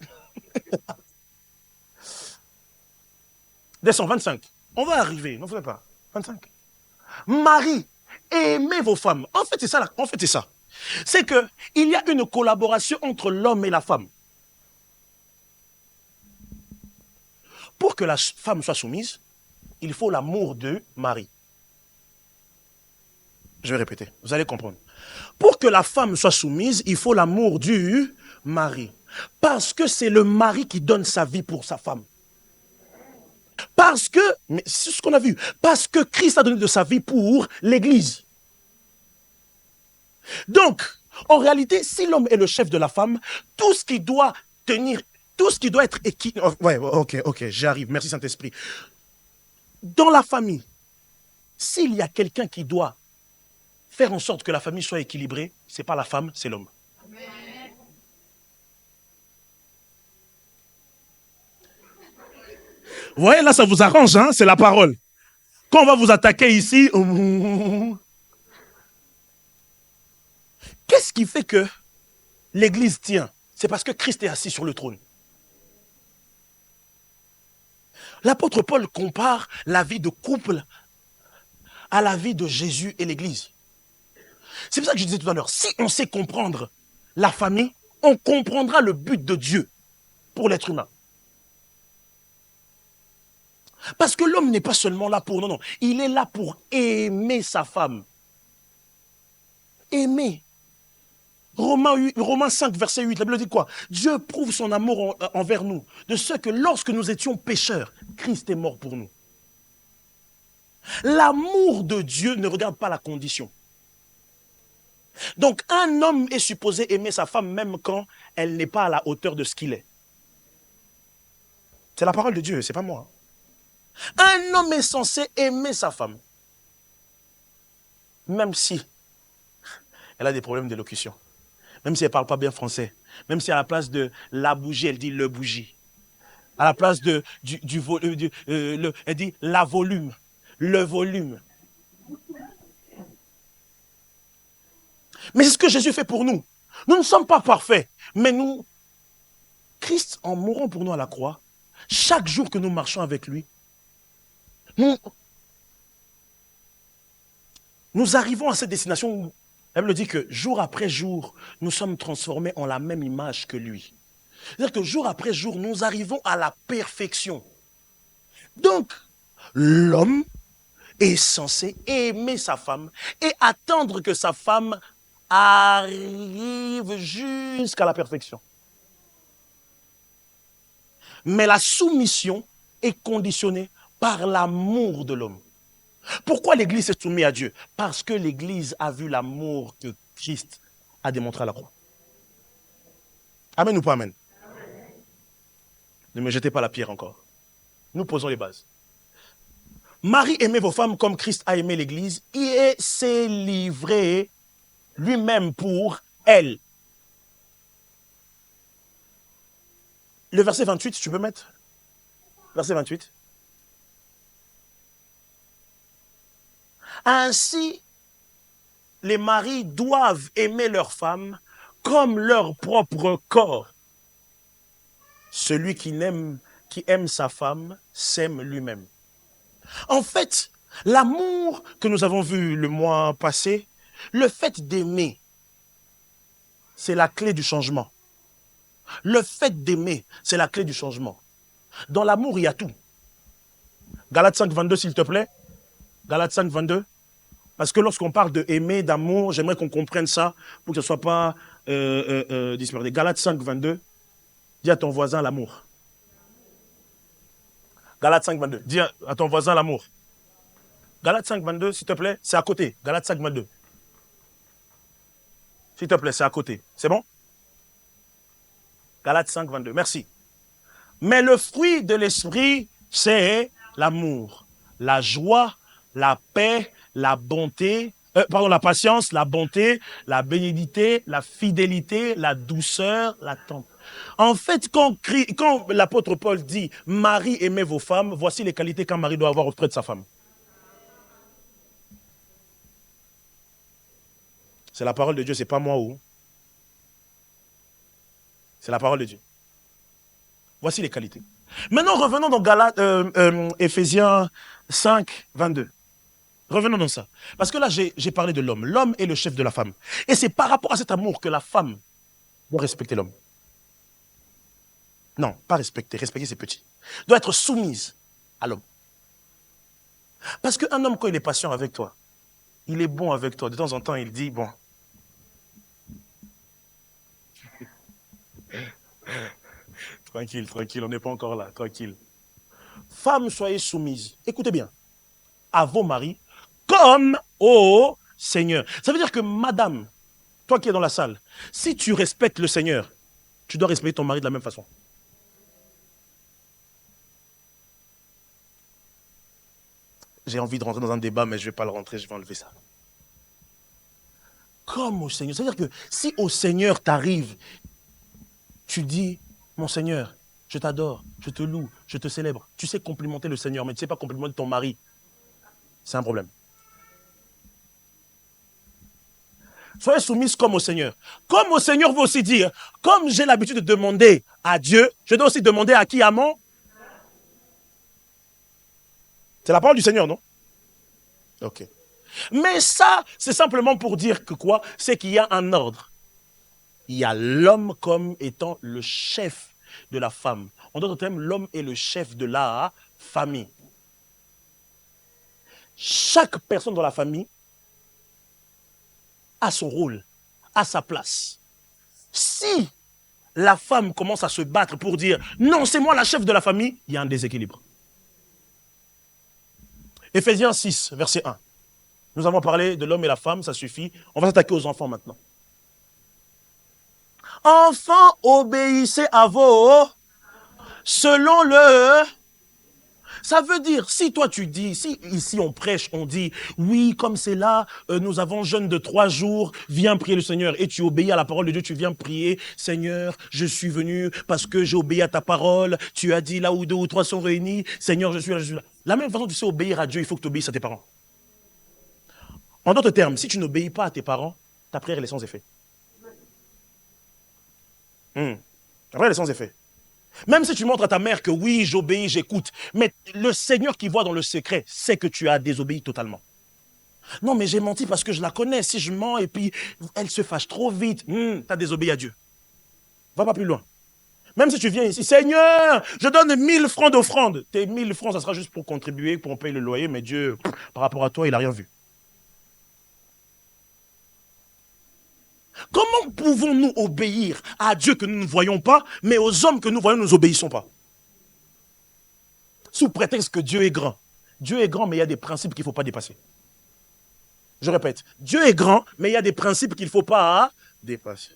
Descends, 25. On va arriver, n'en faites pas. 25. Marie, aimez vos femmes. En fait, c'est ça. En fait, c'est ça. C'est que il y a une collaboration entre l'homme et la femme. Pour que la femme soit soumise, il faut l'amour de Marie. Je vais répéter, vous allez comprendre. Pour que la femme soit soumise, il faut l'amour du mari. Parce que c'est le mari qui donne sa vie pour sa femme. Parce que, mais c'est ce qu'on a vu, parce que Christ a donné de sa vie pour l'Église. Donc, en réalité, si l'homme est le chef de la femme, tout ce qui doit tenir, tout ce qui doit être équilibré. Ouais, ok, j'arrive, merci Saint-Esprit. Dans la famille, s'il y a quelqu'un qui doit faire en sorte que la famille soit équilibrée, ce n'est pas la femme, c'est l'homme. Vous voyez, là, ça vous arrange, hein, c'est la parole. Quand on va vous attaquer ici, qu'est-ce qui fait que l'Église tient? C'est parce que Christ est assis sur le trône. L'apôtre Paul compare la vie de couple à la vie de Jésus et l'Église. C'est pour ça que je disais tout à l'heure, si on sait comprendre la famille, on comprendra le but de Dieu pour l'être humain. Parce que l'homme n'est pas seulement là pour... Non, il est là pour aimer sa femme. Aimer. Romains 5, verset 8, la Bible dit quoi? Dieu prouve son amour envers nous, de ce que lorsque nous étions pécheurs, Christ est mort pour nous. L'amour de Dieu ne regarde pas la condition. Donc un homme est supposé aimer sa femme même quand elle n'est pas à la hauteur de ce qu'il est. C'est la parole de Dieu, c'est pas moi. Un homme est censé aimer sa femme, même si elle a des problèmes d'élocution, même si elle ne parle pas bien français, même si à la place de la bougie, elle dit le bougie. À la place de elle dit la volume, le volume. Mais c'est ce que Jésus fait pour nous. Nous ne sommes pas parfaits, mais nous, Christ, en mourant pour nous à la croix, chaque jour que nous marchons avec lui, nous arrivons à cette destination où la Bible dit que jour après jour, nous sommes transformés en la même image que lui. C'est-à-dire que jour après jour, nous arrivons à la perfection. Donc, l'homme est censé aimer sa femme et attendre que sa femme arrive jusqu'à la perfection. Mais la soumission est conditionnée par l'amour de l'homme. Pourquoi l'Église est soumise à Dieu? Parce que l'Église a vu l'amour que Christ a démontré à la croix. Amen ou pas amen? Ne me jetez pas la pierre encore. Nous posons les bases. Marie, aimez vos femmes comme Christ a aimé l'Église et s'est livré lui-même pour elle. Le verset 28, tu peux mettre? Verset 28. Ainsi, les maris doivent aimer leurs femmes comme leur propre corps. Celui qui aime sa femme s'aime lui-même. En fait, l'amour que nous avons vu le mois passé, le fait d'aimer, c'est la clé du changement. Le fait d'aimer, c'est la clé du changement. Dans l'amour, il y a tout. Galates 5, 22, s'il te plaît. Galates 5, 22. Parce que lorsqu'on parle de aimer, d'amour, j'aimerais qu'on comprenne ça pour que ce ne soit pas dispersé. Galates 5, 22. Dis à ton voisin l'amour. Galates 5, 22. Dis à ton voisin l'amour. Galates 5, 22, s'il te plaît, c'est à côté. Galates 5, 22. S'il te plaît, c'est à côté. C'est bon? Galates 5, 22. Merci. Mais le fruit de l'esprit, c'est l'amour, la joie, la paix, la bonté, la patience, la bonté, la bénignité, la fidélité, la douceur, la tendresse. En fait, quand l'apôtre Paul dit « Marie, aimez vos femmes », voici les qualités qu'un mari doit avoir auprès de sa femme. C'est la parole de Dieu, c'est pas moi ou. C'est la parole de Dieu. Voici les qualités. Maintenant, revenons dans Éphésiens 5, 22. Revenons dans ça. Parce que là, j'ai parlé de l'homme. L'homme est le chef de la femme. Et c'est par rapport à cet amour que la femme doit respecter l'homme. Non, pas respecter. Respecter, c'est petit. Doit être soumise à l'homme. Parce qu'un homme, quand il est patient avec toi, il est bon avec toi. De temps en temps, il dit, bon. Tranquille, tranquille, on n'est pas encore là, tranquille. Femmes, soyez soumises. Écoutez bien. À vos maris, comme au Seigneur. Ça veut dire que madame, toi qui es dans la salle, si tu respectes le Seigneur, tu dois respecter ton mari de la même façon. J'ai envie de rentrer dans un débat, mais je ne vais pas le rentrer, je vais enlever ça. Comme au Seigneur. Ça veut dire que si au Seigneur t'arrives, tu dis, mon Seigneur, je t'adore, je te loue, je te célèbre. Tu sais complimenter le Seigneur, mais tu ne sais pas complimenter ton mari. C'est un problème. Soyez soumises comme au Seigneur. Comme au Seigneur veut aussi dire, comme j'ai l'habitude de demander à Dieu, je dois aussi demander à qui? À mon? C'est la parole du Seigneur, non? Ok. Mais ça, c'est simplement pour dire que quoi? C'est qu'il y a un ordre. Il y a l'homme comme étant le chef de la femme. En d'autres termes, l'homme est le chef de la famille. Chaque personne dans la famille a son rôle, a sa place. Si la femme commence à se battre pour dire « Non, c'est moi la chef de la famille », il y a un déséquilibre. Éphésiens 6, verset 1. Nous avons parlé de l'homme et la femme, ça suffit. On va s'attaquer aux enfants maintenant. Enfants, obéissez à vos selon le... Ça veut dire, si toi tu dis, si ici on prêche, on dit, oui, comme c'est là, nous avons jeûne de 3 jours, viens prier le Seigneur. Et tu obéis à la parole de Dieu, tu viens prier, Seigneur, je suis venu parce que j'ai obéi à ta parole. Tu as dit là où 2 ou 3 sont réunis, Seigneur, je suis là, je suis là. La même façon, tu sais obéir à Dieu, il faut que tu obéisses à tes parents. En d'autres termes, si tu n'obéis pas à tes parents, ta prière elle est sans effet. Ta prière elle est sans effet. Même si tu montres à ta mère que oui, j'obéis, j'écoute, mais le Seigneur qui voit dans le secret sait que tu as désobéi totalement. Non, mais j'ai menti parce que je la connais. Si je mens et puis elle se fâche trop vite, tu as désobéi à Dieu. Va pas plus loin. Même si tu viens ici, Seigneur, je donne 1000 francs d'offrande. Tes 1000 francs, ça sera juste pour contribuer, pour payer le loyer, mais Dieu, par rapport à toi, il n'a rien vu. Comment pouvons-nous obéir à Dieu que nous ne voyons pas, mais aux hommes que nous voyons, nous n'obéissons pas? Sous prétexte que Dieu est grand. Dieu est grand, mais il y a des principes qu'il ne faut pas dépasser. Je répète, Dieu est grand, mais il y a des principes qu'il ne faut pas dépasser.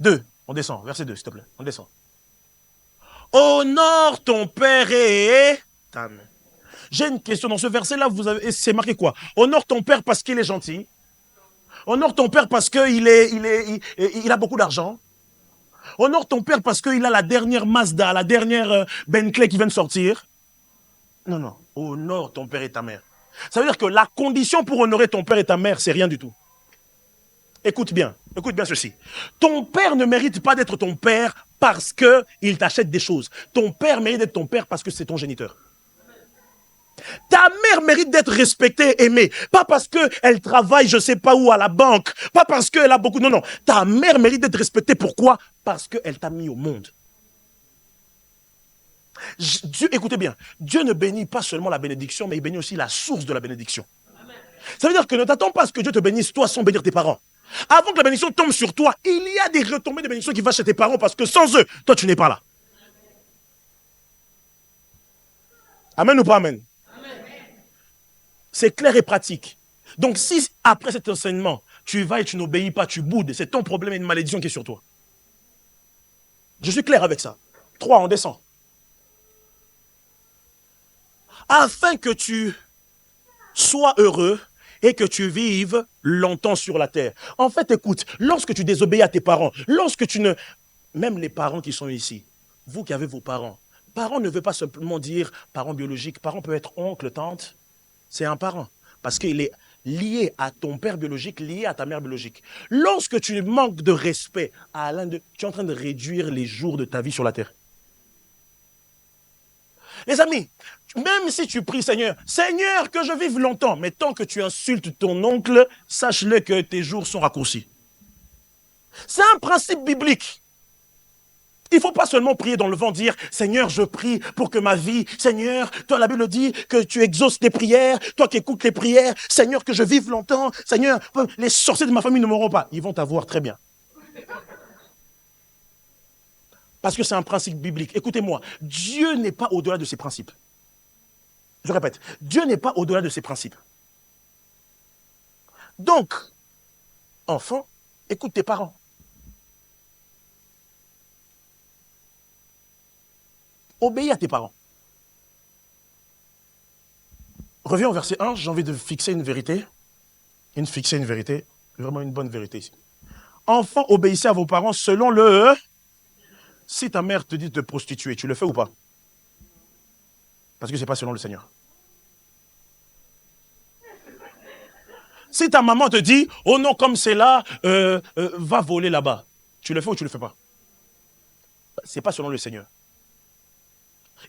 2, on descend, verset 2, s'il te plaît, on descend. Honore ton père et ta mère. J'ai une question dans ce verset-là, c'est marqué quoi? Honore ton père parce qu'il est gentil. Honore ton père parce qu'il a beaucoup d'argent. Honore ton père parce qu'il a la dernière Mazda, la dernière Bentley qui vient de sortir. Non, non. Honore ton père et ta mère. Ça veut dire que la condition pour honorer ton père et ta mère, c'est rien du tout. Écoute bien ceci. Ton père ne mérite pas d'être ton père parce qu'il t'achète des choses. Ton père mérite d'être ton père parce que c'est ton géniteur. Ta mère mérite d'être respectée, aimée. Pas parce qu'elle travaille, je ne sais pas où, à la banque. Pas parce qu'elle a beaucoup... Non, non. Ta mère mérite d'être respectée. Pourquoi? Parce qu'elle t'a mis au monde. Dieu, écoutez bien, Dieu ne bénit pas seulement la bénédiction, mais il bénit aussi la source de la bénédiction. Amen. Ça veut dire que ne t'attends pas à ce que Dieu te bénisse toi sans bénir tes parents. Avant que la bénédiction tombe sur toi, il y a des retombées de bénédiction qui vont chez tes parents parce que sans eux, toi tu n'es pas là. Amen ou pas amen? C'est clair et pratique. Donc si après cet enseignement, tu vas et tu n'obéis pas, tu boudes, c'est ton problème et une malédiction qui est sur toi. Je suis clair avec ça. 3, on descend. Afin que tu sois heureux et que tu vives longtemps sur la terre. En fait, écoute, lorsque tu désobéis à tes parents, lorsque tu ne... Même les parents qui sont ici, vous qui avez vos parents, parents ne veut pas simplement dire parents biologiques, parents peut être oncle, tante, c'est un parent. Parce qu'il est lié à ton père biologique, lié à ta mère biologique. Lorsque tu manques de respect à l'un d'eux, tu es en train de réduire les jours de ta vie sur la terre. Les amis, même si tu pries Seigneur, Seigneur, que je vive longtemps, mais tant que tu insultes ton oncle, sache-le que tes jours sont raccourcis. C'est un principe biblique. Il ne faut pas seulement prier dans le vent, dire « Seigneur, je prie pour que ma vie, Seigneur, toi la Bible dit que tu exauces les prières, toi qui écoutes les prières, Seigneur, que je vive longtemps, Seigneur, les sorciers de ma famille ne mourront pas. » Ils vont t'avoir très bien. Parce que c'est un principe biblique. Écoutez-moi, Dieu n'est pas au-delà de ses principes. Je répète, Dieu n'est pas au-delà de ses principes. Donc, enfant, écoute tes parents. Obéis à tes parents. Reviens au verset 1, j'ai envie de fixer une vérité. Fixer une vérité, vraiment une bonne vérité ici. Enfants, obéissez à vos parents selon le... Si ta mère te dit de te prostituer, tu le fais ou pas? Parce que ce n'est pas selon le Seigneur. Si ta maman te dit, oh non, comme c'est là, va voler là-bas, tu le fais ou tu ne le fais pas? Ce n'est pas selon le Seigneur.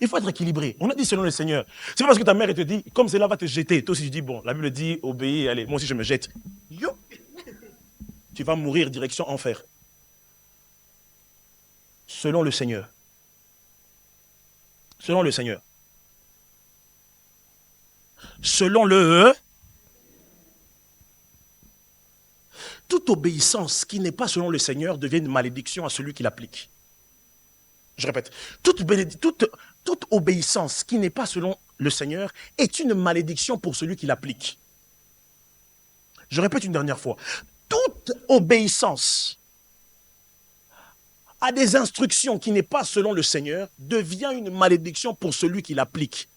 Il faut être équilibré. On a dit selon le Seigneur. C'est pas parce que ta mère te dit, comme c'est là, va te jeter. Toi aussi tu dis, bon, la Bible dit, obéis, allez, moi aussi je me jette. Yo! Tu vas mourir direction enfer. Selon le Seigneur. Selon le Seigneur. Selon le... Toute obéissance qui n'est pas selon le Seigneur devient une malédiction à celui qui l'applique. Je répète, toute obéissance qui n'est pas selon le Seigneur est une malédiction pour celui qui l'applique. Je répète une dernière fois. Toute obéissance à des instructions qui n'est pas selon le Seigneur devient une malédiction pour celui qui l'applique.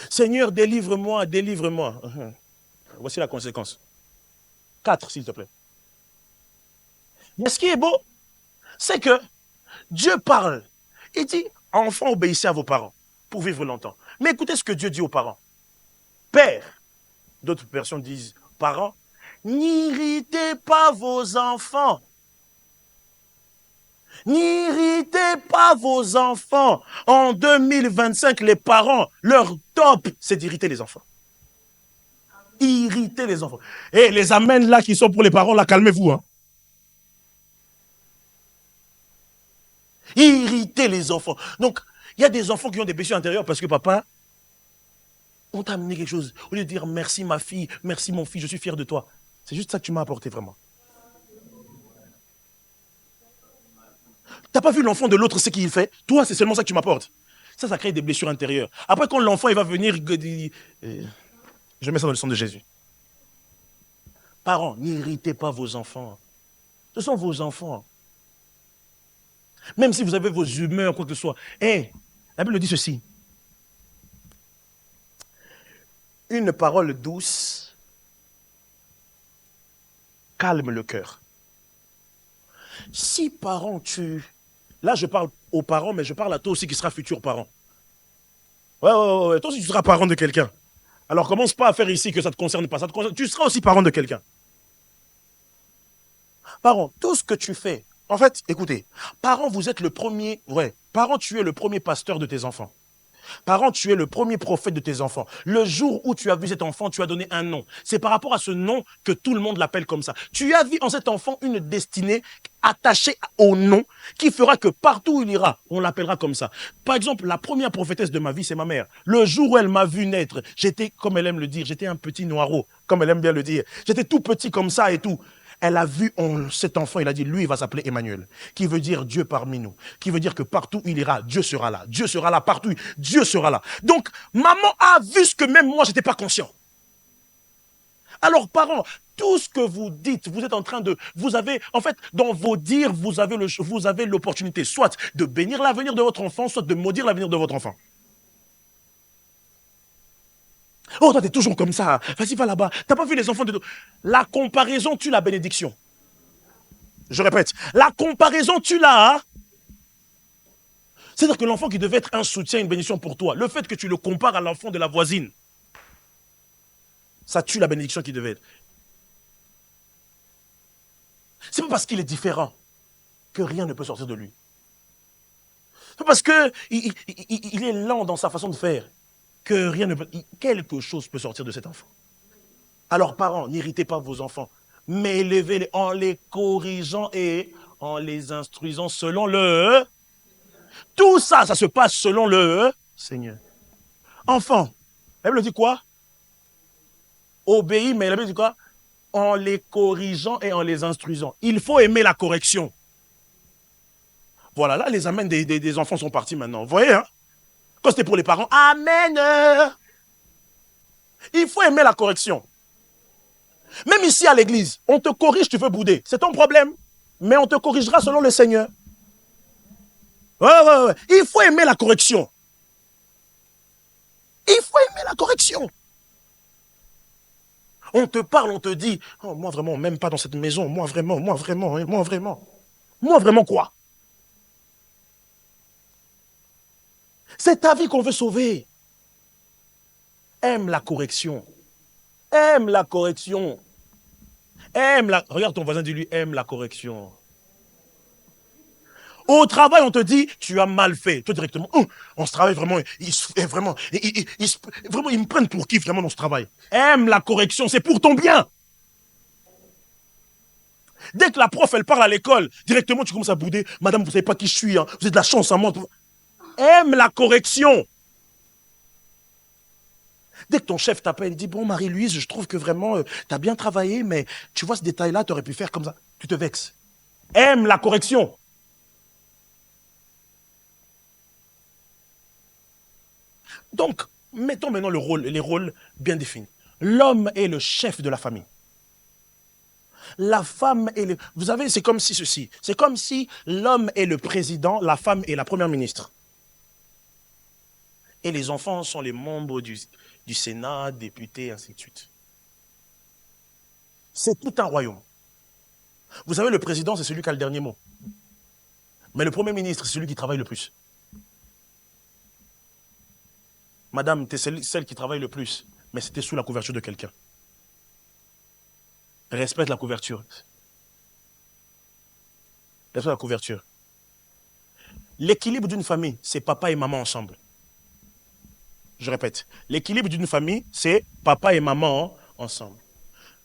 Seigneur, délivre-moi, délivre-moi. Voici la conséquence. 4, s'il te plaît. Mais ce qui est beau, c'est que Dieu parle. Il dit, enfants, obéissez à vos parents pour vivre longtemps. Mais écoutez ce que Dieu dit aux parents. Père, d'autres versions disent parents, n'irritez pas vos enfants. N'irritez pas vos enfants. En 2025, les parents, leur top, c'est d'irriter les enfants. Irriter les enfants. Et les amens là qui sont pour les parents, là, calmez-vous. Hein. Irriter les enfants. Donc, il y a des enfants qui ont des blessures intérieures parce que papa, on t'a amené quelque chose. Au lieu de dire merci ma fille, merci mon fils, je suis fier de toi. C'est juste ça que tu m'as apporté vraiment. T'as pas vu l'enfant de l'autre, ce qu'il fait? Toi, c'est seulement ça que tu m'apportes. Ça crée des blessures intérieures. Après, quand l'enfant il va venir, je mets ça dans le sang de Jésus. Parents, n'irritez pas vos enfants. Ce sont vos enfants. Même si vous avez vos humeurs, quoi que ce soit. La Bible dit ceci. Une parole douce calme le cœur. Si parents Là, je parle aux parents, mais je parle à toi aussi qui seras futur parent. Ouais. Toi aussi, tu seras parent de quelqu'un. Alors, commence pas à faire ici que ça ne te concerne pas. Tu seras aussi parent de quelqu'un. Parents, tout ce que tu fais, en fait, écoutez, parents, vous êtes le premier, parents, tu es le premier pasteur de tes enfants. Parents, tu es le premier prophète de tes enfants. Le jour où tu as vu cet enfant, tu as donné un nom. C'est par rapport à ce nom que tout le monde l'appelle comme ça. Tu as vu en cet enfant une destinée attachée au nom qui fera que partout où il ira, on l'appellera comme ça. Par exemple, la première prophétesse de ma vie, c'est ma mère. Le jour où elle m'a vu naître, j'étais, comme elle aime le dire, j'étais un petit noirot, comme elle aime bien le dire. J'étais tout petit comme ça et tout. Elle a vu cet enfant, il a dit, lui, il va s'appeler Emmanuel, qui veut dire Dieu parmi nous, qui veut dire que partout il ira, Dieu sera là partout, Dieu sera là. Donc, maman a vu ce que même moi, je n'étais pas conscient. Alors, parents, tout ce que vous dites, vous êtes en train de, vous avez, en fait, dans vos dires, vous avez l'opportunité, soit de bénir l'avenir de votre enfant, soit de maudire l'avenir de votre enfant. Oh, toi, t'es toujours comme ça. Vas-y, va là-bas. T'as pas vu les enfants de... La comparaison tue la bénédiction. Je répète, la comparaison tue la... C'est-à-dire que l'enfant qui devait être un soutien, une bénédiction pour toi, le fait que tu le compares à l'enfant de la voisine, Ça tue la bénédiction qui devait être. C'est pas parce qu'il est différent que rien ne peut sortir de lui. C'est parce qu'il est lent dans sa façon de faire que rien ne peut... Quelque chose peut sortir de cet enfant. Alors, parents, n'irritez pas vos enfants, mais élevez-les en les corrigeant et en les instruisant selon le... Tout ça, ça se passe selon le Seigneur. Enfant, la Bible dit quoi? Obéis, mais la Bible dit quoi? En les corrigeant et en les instruisant. Il faut aimer la correction. Voilà, là, les amens des enfants sont partis maintenant. Vous voyez, hein? Quand c'était pour les parents, amen. Il faut aimer la correction. Même ici à l'église, on te corrige, tu veux bouder. C'est ton problème. Mais on te corrigera selon le Seigneur. Ouais. Il faut aimer la correction. Il faut aimer la correction. On te parle, on te dit, oh, moi vraiment, même pas dans cette maison. Moi vraiment. Moi vraiment quoi? C'est ta vie qu'on veut sauver. Aime la correction. Aime la correction. Regarde ton voisin, dis-lui, aime la correction. Au travail, on te dit, tu as mal fait. Toi, directement, on se travaille vraiment, vraiment, ils me prennent pour qui vraiment dans ce travail? Aime la correction, c'est pour ton bien. Dès que la prof, elle parle à l'école, directement, tu commences à bouder. Madame, vous ne savez pas qui je suis, hein. Vous êtes de la chance à moi. Aime la correction. Dès que ton chef t'appelle, il dit, bon, Marie-Louise, je trouve que vraiment, tu as bien travaillé, mais tu vois ce détail-là, tu aurais pu faire comme ça. Tu te vexes. Aime la correction. Donc, mettons maintenant les rôles bien définis. L'homme est le chef de la famille. La femme est le... Vous savez, c'est comme si ceci. C'est comme si l'homme est le président, la femme est la première ministre. Et les enfants sont les membres du Sénat, députés, ainsi de suite. C'est tout un royaume. Vous savez, le président, c'est celui qui a le dernier mot. Mais le premier ministre, c'est celui qui travaille le plus. Madame, tu es celle qui travaille le plus, mais c'était sous la couverture de quelqu'un. Respecte la couverture. Respecte la couverture. L'équilibre d'une famille, c'est papa et maman ensemble. Je répète, l'équilibre d'une famille, c'est papa et maman ensemble.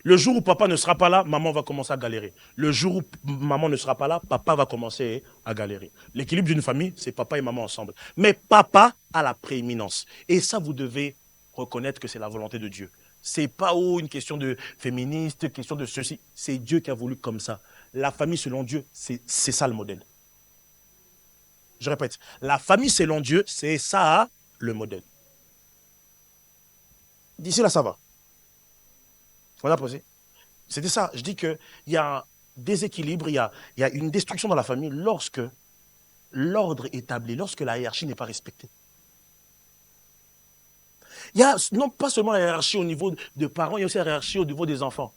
Le jour où papa ne sera pas là, maman va commencer à galérer. Le jour où maman ne sera pas là, papa va commencer à galérer. L'équilibre d'une famille, c'est papa et maman ensemble. Mais papa a la prééminence. Et ça, vous devez reconnaître que c'est la volonté de Dieu. C'est pas une question de féministe, question de ceci. C'est Dieu qui a voulu comme ça. La famille selon Dieu, c'est ça le modèle. Je répète, la famille selon Dieu, c'est ça le modèle. D'ici là, ça va. On a posé. C'était ça. Je dis qu'il y a un déséquilibre, il y a une destruction dans la famille lorsque l'ordre est établi, lorsque la hiérarchie n'est pas respectée. Il y a non pas seulement la hiérarchie au niveau des parents, il y a aussi la hiérarchie au niveau des enfants.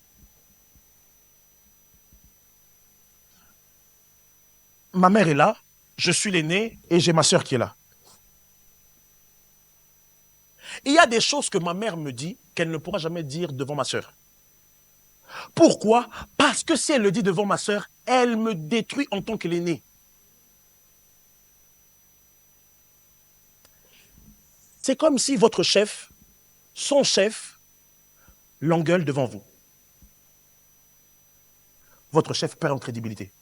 Ma mère est là, je suis l'aîné et j'ai ma soeur qui est là. Il y a des choses que ma mère me dit qu'elle ne pourra jamais dire devant ma soeur. Pourquoi? Parce que si elle le dit devant ma soeur, elle me détruit en tant que l'aîné. C'est comme si votre chef, son chef, l'engueule devant vous. Votre chef perd en crédibilité.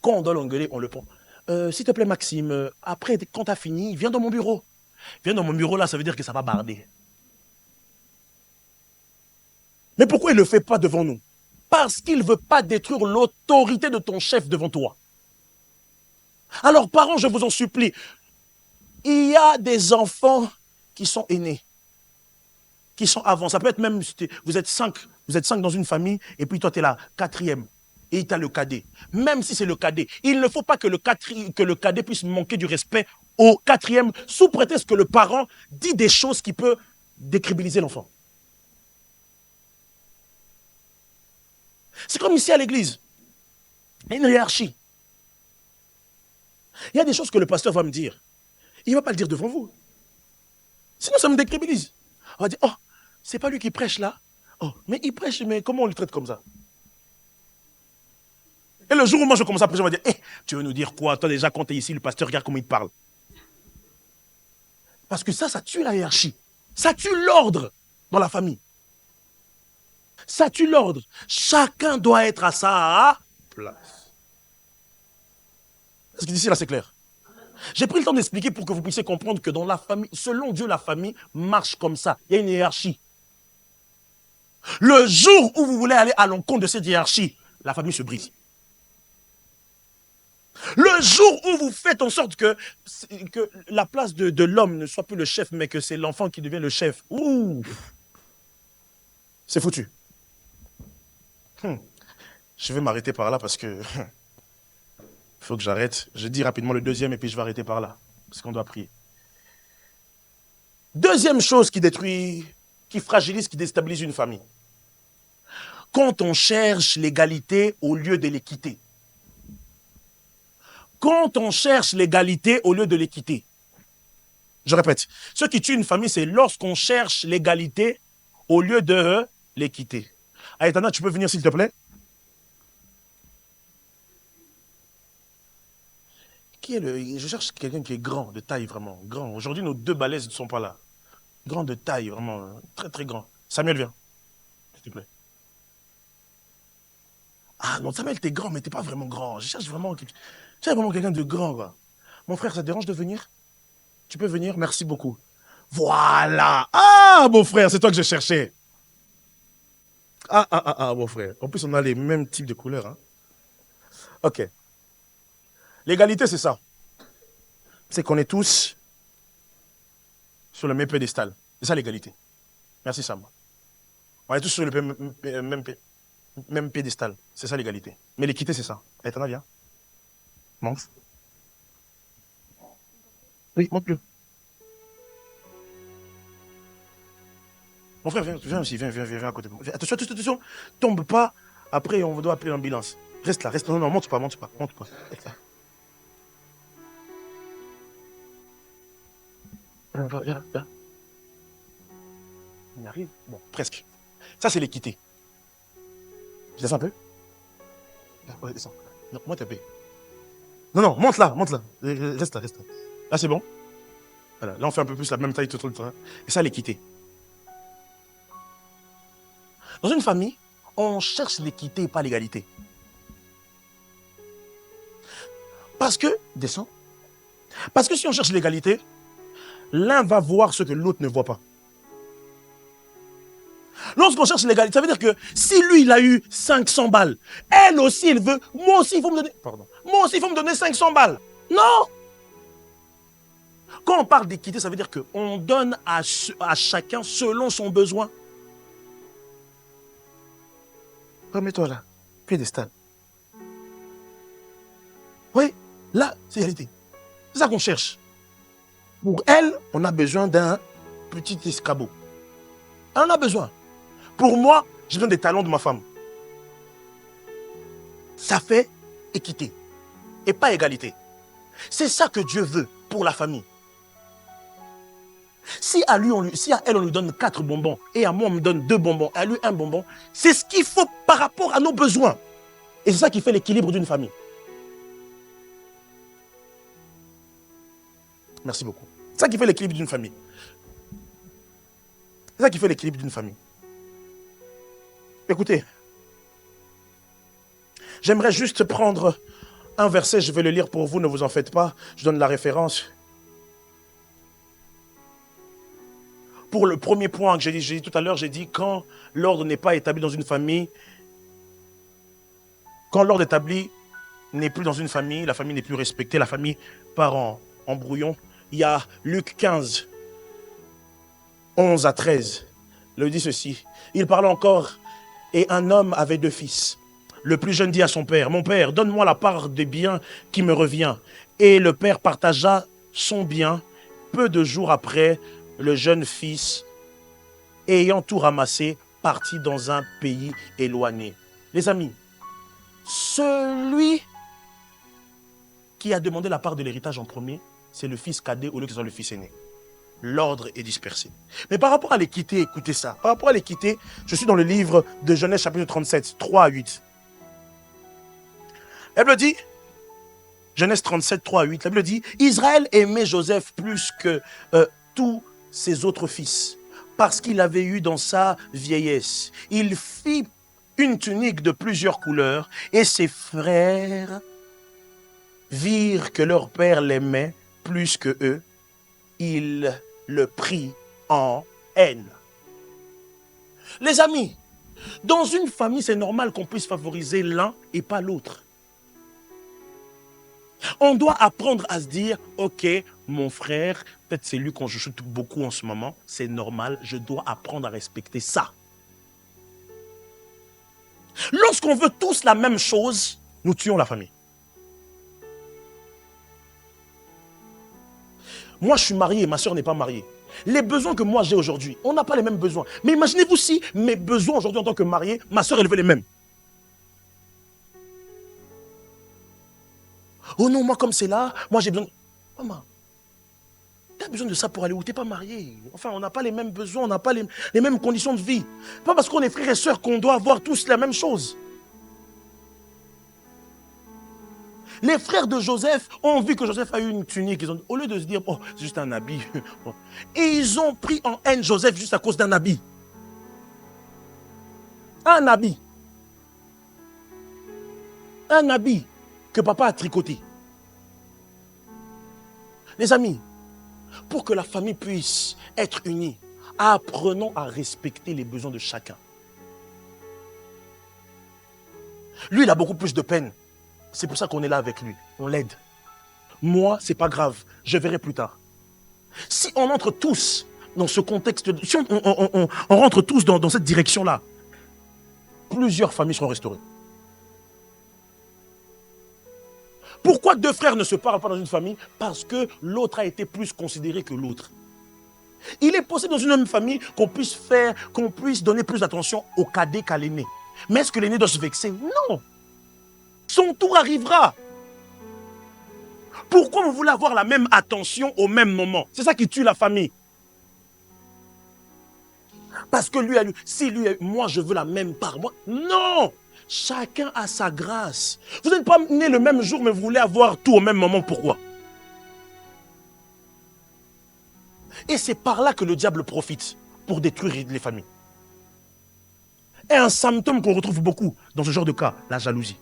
Quand on doit l'engueuler, on le prend. S'il te plaît, Maxime, après, quand tu as fini, viens dans mon bureau. Viens dans mon bureau, là, ça veut dire que ça va barder. Mais pourquoi il ne le fait pas devant nous? Parce qu'il ne veut pas détruire l'autorité de ton chef devant toi. Alors, parents, je vous en supplie, il y a des enfants qui sont aînés, qui sont avant. Ça peut être même, vous êtes cinq dans une famille, et puis toi, tu es la quatrième, et tu as le cadet. Même si c'est le cadet, il ne faut pas que le cadet puisse manquer du respect au quatrième, sous prétexte que le parent dit des choses qui peuvent décrédibiliser l'enfant. C'est comme ici à l'église. Il y a une hiérarchie. Il y a des choses que le pasteur va me dire. Il ne va pas le dire devant vous. Sinon, ça me décrédibilise. On va dire, oh, c'est pas lui qui prêche là. Oh, mais il prêche, mais comment on le traite comme ça? Et le jour où moi je commence à prêcher, on va dire, tu veux nous dire quoi? Toi déjà, quand tu es ici, le pasteur, regarde comment il te parle. Parce que ça tue la hiérarchie. Ça tue l'ordre dans la famille. Ça tue l'ordre. Chacun doit être à sa place. Est-ce que d'ici là, c'est clair? J'ai pris le temps d'expliquer pour que vous puissiez comprendre que dans la famille, selon Dieu, la famille marche comme ça. Il y a une hiérarchie. Le jour où vous voulez aller à l'encontre de cette hiérarchie, la famille se brise. Le jour où vous faites en sorte que la place de l'homme ne soit plus le chef, mais que c'est l'enfant qui devient le chef, c'est foutu. Je vais m'arrêter par là parce que il faut que j'arrête. Je dis rapidement le deuxième et puis je vais arrêter par là. Parce qu'on doit prier. Deuxième chose qui détruit, qui fragilise, qui déstabilise une famille. Quand on cherche l'égalité au lieu de l'équité. Quand on cherche l'égalité au lieu de l'équité. Je répète, ce qui tue une famille, c'est lorsqu'on cherche l'égalité au lieu de l'équité. Aïtana, tu peux venir s'il te plaît? Je cherche quelqu'un qui est grand, de taille vraiment, grand. Aujourd'hui, nos deux balaises ne sont pas là. Grand de taille, vraiment, très très grand. Samuel, viens, s'il te plaît. Ah non, Samuel, t'es grand, mais t'es pas vraiment grand. Je cherche vraiment quelqu'un de grand, quoi. Mon frère, ça te dérange de venir? Tu peux venir? Merci beaucoup. Voilà. Ah, mon frère, c'est toi que je cherchais. Mon frère. En plus, on a les mêmes types de couleurs. Hein. Ok. L'égalité, c'est ça. C'est qu'on est tous sur le même pédestal. C'est ça l'égalité. Merci, Sam. On est tous sur le même pédestal. C'est ça l'égalité. Mais l'équité, c'est ça. Allez, t'en as bien. Monte. Oui, monte-le. Mon frère, viens aussi, viens à côté de moi. Attention, tombe pas. Après, on doit appeler l'ambulance. Reste là, reste là. Non, monte pas. Reste là. Viens. On y arrive. Bon, presque. Ça, c'est l'équité. Je descends un peu. Ouais, descends. Non, moi, tapé. Non, monte là. Reste là. Là, c'est bon. Voilà, là, on fait un peu plus la même taille tout le temps. Et ça, l'équité. Dans une famille, on cherche l'équité et pas l'égalité. Parce que, descends. Parce que si on cherche l'égalité, l'un va voir ce que l'autre ne voit pas. Lorsqu'on cherche l'égalité, ça veut dire que si lui, il a eu 500 balles, elle aussi, elle veut, moi aussi, il faut me donner, moi aussi, il faut me donner 500 balles. Non! Quand on parle d'équité, ça veut dire qu'on donne à chacun selon son besoin. Remets-toi là, piédestal. Oui, là, c'est l'égalité. C'est ça qu'on cherche. Pour elle, on a besoin d'un petit escabeau. Elle en a besoin. Pour moi, j'ai besoin des talents de ma femme. Ça fait équité et pas égalité. C'est ça que Dieu veut pour la famille. Si à elle, on lui donne 4 bonbons et à moi, on me donne 2 bonbons, à lui 1 bonbon, c'est ce qu'il faut par rapport à nos besoins. Et c'est ça qui fait l'équilibre d'une famille. Merci beaucoup. C'est ça qui fait l'équilibre d'une famille. C'est ça qui fait l'équilibre d'une famille. Écoutez, j'aimerais juste prendre un verset, je vais le lire pour vous, ne vous en faites pas, je donne la référence. Pour le premier point que j'ai dit tout à l'heure, j'ai dit quand l'ordre n'est pas établi dans une famille, quand l'ordre établi n'est plus dans une famille, la famille n'est plus respectée, la famille part en brouillon. Il y a Luc 15, 11 à 13, il dit ceci. Il parle encore, et un homme avait 2 fils. Le plus jeune dit à son père, « Mon père, donne-moi la part des biens qui me revient. » Et le père partagea son bien. Peu de jours après, le jeune fils, ayant tout ramassé, partit dans un pays éloigné. Les amis, celui qui a demandé la part de l'héritage en premier, c'est le fils cadet au lieu que ce soit le fils aîné. l'ordre est dispersé. Mais par rapport à l'équité, écoutez ça. Par rapport à l'équité, je suis dans le livre de Genèse chapitre 37, 3 à 8. La Bible dit, Genèse 37, 3 à 8, la Bible dit, Israël aimait Joseph plus que tous ses autres fils, parce qu'il avait eu dans sa vieillesse. Il fit une tunique de plusieurs couleurs, et ses frères virent que leur père l'aimait plus que eux. Il le prit en haine. Les amis, dans une famille, c'est normal qu'on puisse favoriser l'un et pas l'autre. On doit apprendre à se dire, ok, mon frère, peut-être c'est lui qu'on joue beaucoup en ce moment, c'est normal, je dois apprendre à respecter ça. Lorsqu'on veut tous la même chose, nous tuons la famille. Moi, je suis marié et ma soeur n'est pas mariée. Les besoins que moi j'ai aujourd'hui, on n'a pas les mêmes besoins. Mais imaginez-vous si mes besoins aujourd'hui en tant que marié, ma soeur, elle veut les mêmes. Oh non, moi comme c'est là, moi j'ai besoin... Maman, tu as besoin de ça pour aller où? Tu n'es pas marié. Enfin, on n'a pas les mêmes besoins, on n'a pas les mêmes conditions de vie. Pas parce qu'on est frères et sœurs qu'on doit avoir tous la même chose. Les frères de Joseph ont vu que Joseph a eu une tunique. Ils ont, au lieu de se dire, oh, c'est juste un habit. Et ils ont pris en haine Joseph juste à cause d'un habit. Un habit. Un habit que papa a tricoté. Les amis, pour que la famille puisse être unie, apprenons à respecter les besoins de chacun. Lui, il a beaucoup plus de peine. C'est pour ça qu'on est là avec lui. On l'aide. Moi, c'est pas grave. Je verrai plus tard. Si on entre tous dans ce contexte, si on rentre tous dans cette direction-là, plusieurs familles seront restaurées. Pourquoi deux frères ne se parlent pas dans une famille? Parce que l'autre a été plus considéré que l'autre. Il est possible dans une même famille qu'on puisse donner plus d'attention au cadet qu'à l'aîné. Mais est-ce que l'aîné doit se vexer? Non. Son tour arrivera. Pourquoi vous voulez avoir la même attention au même moment? C'est ça qui tue la famille. Parce que lui, moi je veux la même part. Moi, non. Chacun a sa grâce. Vous n'êtes pas né le même jour, mais vous voulez avoir tout au même moment. Pourquoi? Et c'est par là que le diable profite pour détruire les familles. Et un symptôme qu'on retrouve beaucoup dans ce genre de cas, la jalousie.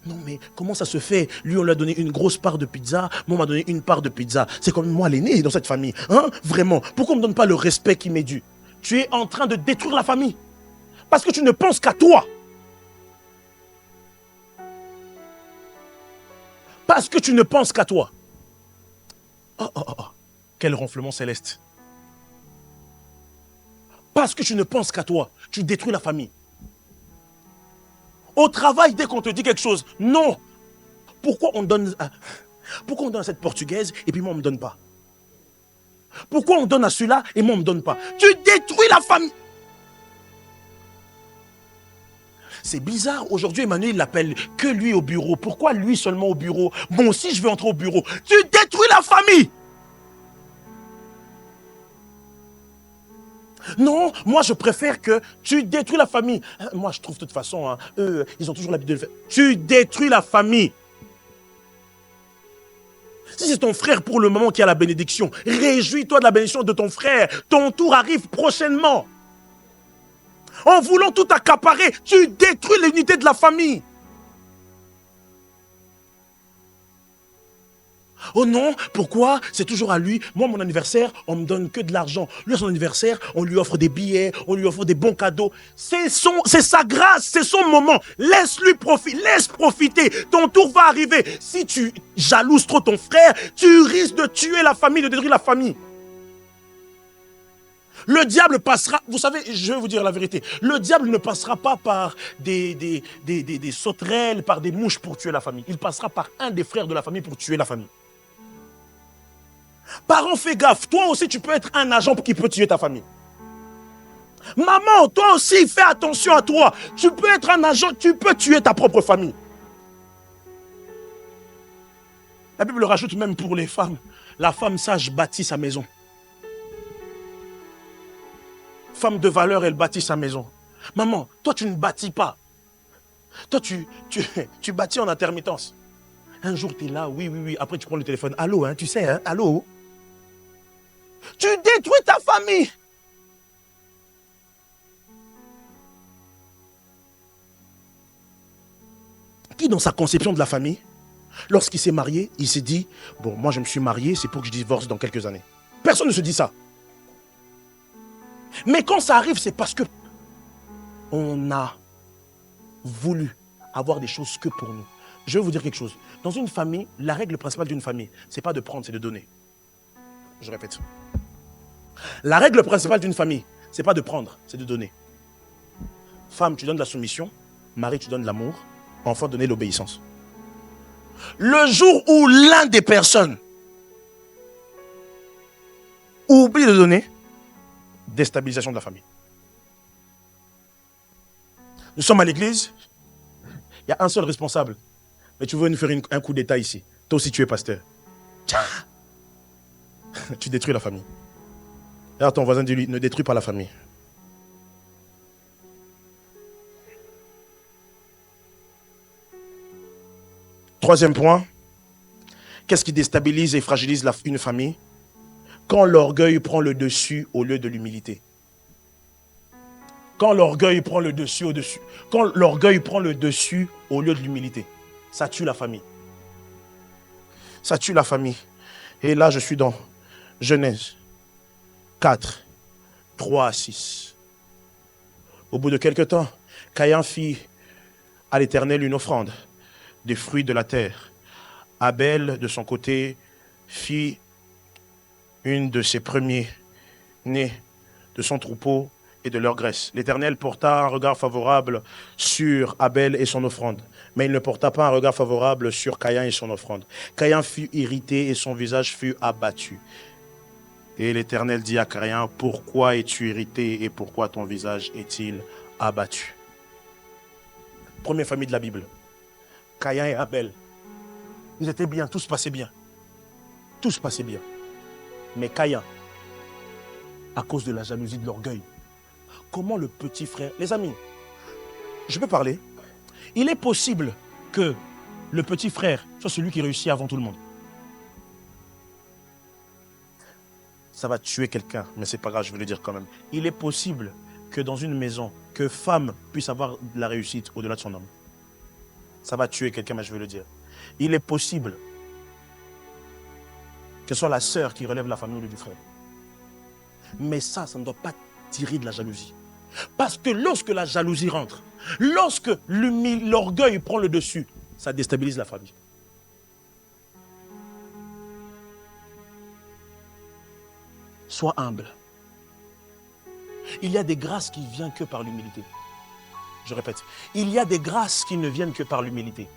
Non mais comment ça se fait? Lui on lui a donné une grosse part de pizza, moi on m'a donné une part de pizza. C'est comme moi l'aîné dans cette famille. Hein? Vraiment, pourquoi on ne me donne pas le respect qui m'est dû? Tu es en train de détruire la famille. Parce que tu ne penses qu'à toi. Parce que tu ne penses qu'à toi. Oh, oh, oh, oh. Quel ronflement céleste. Parce que tu ne penses qu'à toi, tu détruis la famille. Au travail, dès qu'on te dit quelque chose, non. Pourquoi on donne à cette portugaise et puis moi on ne me donne pas? Pourquoi on donne à celui-là et moi on ne me donne pas? Tu détruis la famille. C'est bizarre, aujourd'hui Emmanuel l'appelle que lui au bureau. Pourquoi lui seulement au bureau? Moi aussi je veux entrer au bureau. Tu détruis la famille. Non, moi je préfère que tu détruis la famille. Moi je trouve de toute façon, eux, ils ont toujours l'habitude de le faire. Tu détruis la famille. Si c'est ton frère pour le moment qui a la bénédiction, réjouis-toi de la bénédiction de ton frère. Ton tour arrive prochainement. En voulant tout accaparer, tu détruis l'unité de la famille. Oh non, pourquoi? C'est toujours à lui. Moi, mon anniversaire, on me donne que de l'argent. Lui, à son anniversaire, on lui offre des billets, on lui offre des bons cadeaux. C'est sa grâce, c'est son moment. Laisse-lui profiter, laisse profiter. Ton tour va arriver. Si tu jalouses trop ton frère, tu risques de tuer la famille, de détruire la famille. Le diable passera, vous savez, je vais vous dire la vérité, le diable ne passera pas par des sauterelles, par des mouches pour tuer la famille. Il passera par un des frères de la famille pour tuer la famille. Parents, fais gaffe, toi aussi tu peux être un agent qui peut tuer ta famille. Maman, toi aussi fais attention à toi. Tu peux être un agent, tu peux tuer ta propre famille. La Bible rajoute même pour les femmes. La femme sage bâtit sa maison. Femme de valeur, elle bâtit sa maison. Maman, toi tu ne bâtis pas. Toi tu bâtis en intermittence. Un jour tu es là, oui. Après tu prends le téléphone. Allô, hein, tu sais, hein, allô. Tu détruis ta famille. Qui dans sa conception de la famille, lorsqu'il s'est marié, il s'est dit, bon, moi je me suis marié, c'est pour que je divorce dans quelques années. Personne ne se dit ça. Mais quand ça arrive, c'est parce que on a voulu avoir des choses que pour nous. Je vais vous dire quelque chose. Dans une famille, la règle principale d'une famille, c'est pas de prendre, c'est de donner. Je répète. La règle principale d'une famille, c'est pas de prendre, c'est de donner. Femme, tu donnes la soumission. Mari, tu donnes l'amour. Enfant, donner l'obéissance. Le jour où l'un des personnes oublie de donner, déstabilisation de la famille. Nous sommes à l'église, il y a un seul responsable. Mais tu veux nous faire un coup d'état ici. Toi aussi, tu es pasteur. Tu détruis la famille. Alors ton voisin dit lui, ne détruis pas la famille. Troisième point, qu'est-ce qui déstabilise et fragilise une famille? Quand l'orgueil prend le dessus au lieu de l'humilité. Quand l'orgueil prend le dessus au-dessus. Quand l'orgueil prend le dessus au lieu de l'humilité. Ça tue la famille. Ça tue la famille. Et là, je suis dans Genèse 4, 3 à 6. Au bout de quelque temps, Caïn fit à l'Éternel une offrande des fruits de la terre. Abel, de son côté, fit une de ses premiers-nés de son troupeau et de leur graisse. L'Éternel porta un regard favorable sur Abel et son offrande, mais il ne porta pas un regard favorable sur Caïn et son offrande. Caïn fut irrité et son visage fut abattu. Et l'Éternel dit à Caïn, pourquoi es-tu irrité et pourquoi ton visage est-il abattu? Première famille de la Bible. Caïn et Abel. Ils étaient bien, tout se passait bien. Tout se passait bien. Mais Caïn, à cause de la jalousie, de l'orgueil, comment le petit frère... Les amis, je peux parler. Il est possible que le petit frère soit celui qui réussit avant tout le monde. Ça va tuer quelqu'un, mais c'est pas grave, je vais le dire quand même. Il est possible que dans une maison, que femme puisse avoir de la réussite au-delà de son homme. Ça va tuer quelqu'un, mais je vais le dire. Il est possible que ce soit la sœur qui relève la famille au lieu du frère. Mais ça ne doit pas tirer de la jalousie. Parce que lorsque la jalousie rentre, lorsque l'orgueil prend le dessus, ça déstabilise la famille. Sois humble. Il y a des grâces qui ne viennent que par l'humilité. Je répète, il y a des grâces qui ne viennent que par l'humilité.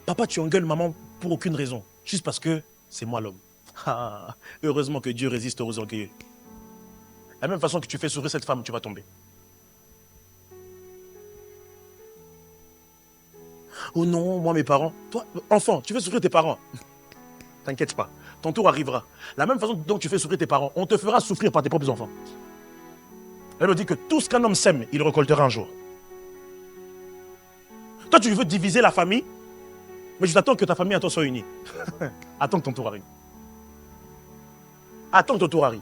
Papa, tu engueules maman pour aucune raison, juste parce que c'est moi l'homme. Ah, heureusement que Dieu résiste aux orgueilleux. De la même façon que tu fais sourire cette femme, tu vas tomber. Oh non, moi mes parents, toi, enfant, tu fais sourire tes parents. T'inquiète pas, ton tour arrivera. La même façon dont tu fais souffrir tes parents, on te fera souffrir par tes propres enfants. Elle me dit que tout ce qu'un homme sème, il récoltera un jour. Toi, tu veux diviser la famille, mais je t'attends que ta famille à toi soit unie. Attends que ton tour arrive. Attends que ton tour arrive.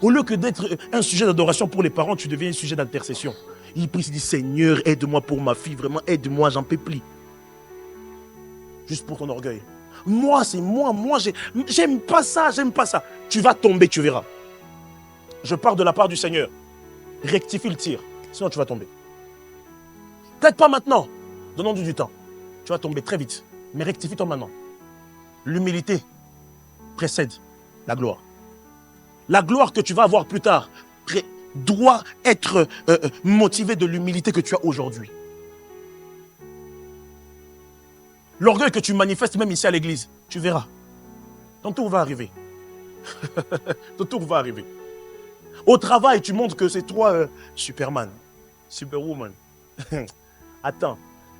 Au lieu que d'être un sujet d'adoration pour les parents, tu deviens un sujet d'intercession. Il prie, il dit, Seigneur, aide-moi pour ma fille, vraiment, aide-moi, j'en peux plus. Juste pour ton orgueil. Moi, c'est moi, j'aime pas ça, j'aime pas ça. Tu vas tomber, tu verras. Je pars de la part du Seigneur. Rectifie le tir, sinon tu vas tomber. Peut-être pas maintenant, donnons-nous du temps. Tu vas tomber très vite, mais rectifie-toi maintenant. L'humilité précède la gloire. La gloire que tu vas avoir plus tard doit être motivée de l'humilité que tu as aujourd'hui. L'orgueil que tu manifestes même ici à l'église, tu verras. Ton tour va arriver. Ton tour va arriver. Au travail, tu montres que c'est toi Superman, Superwoman. Attends,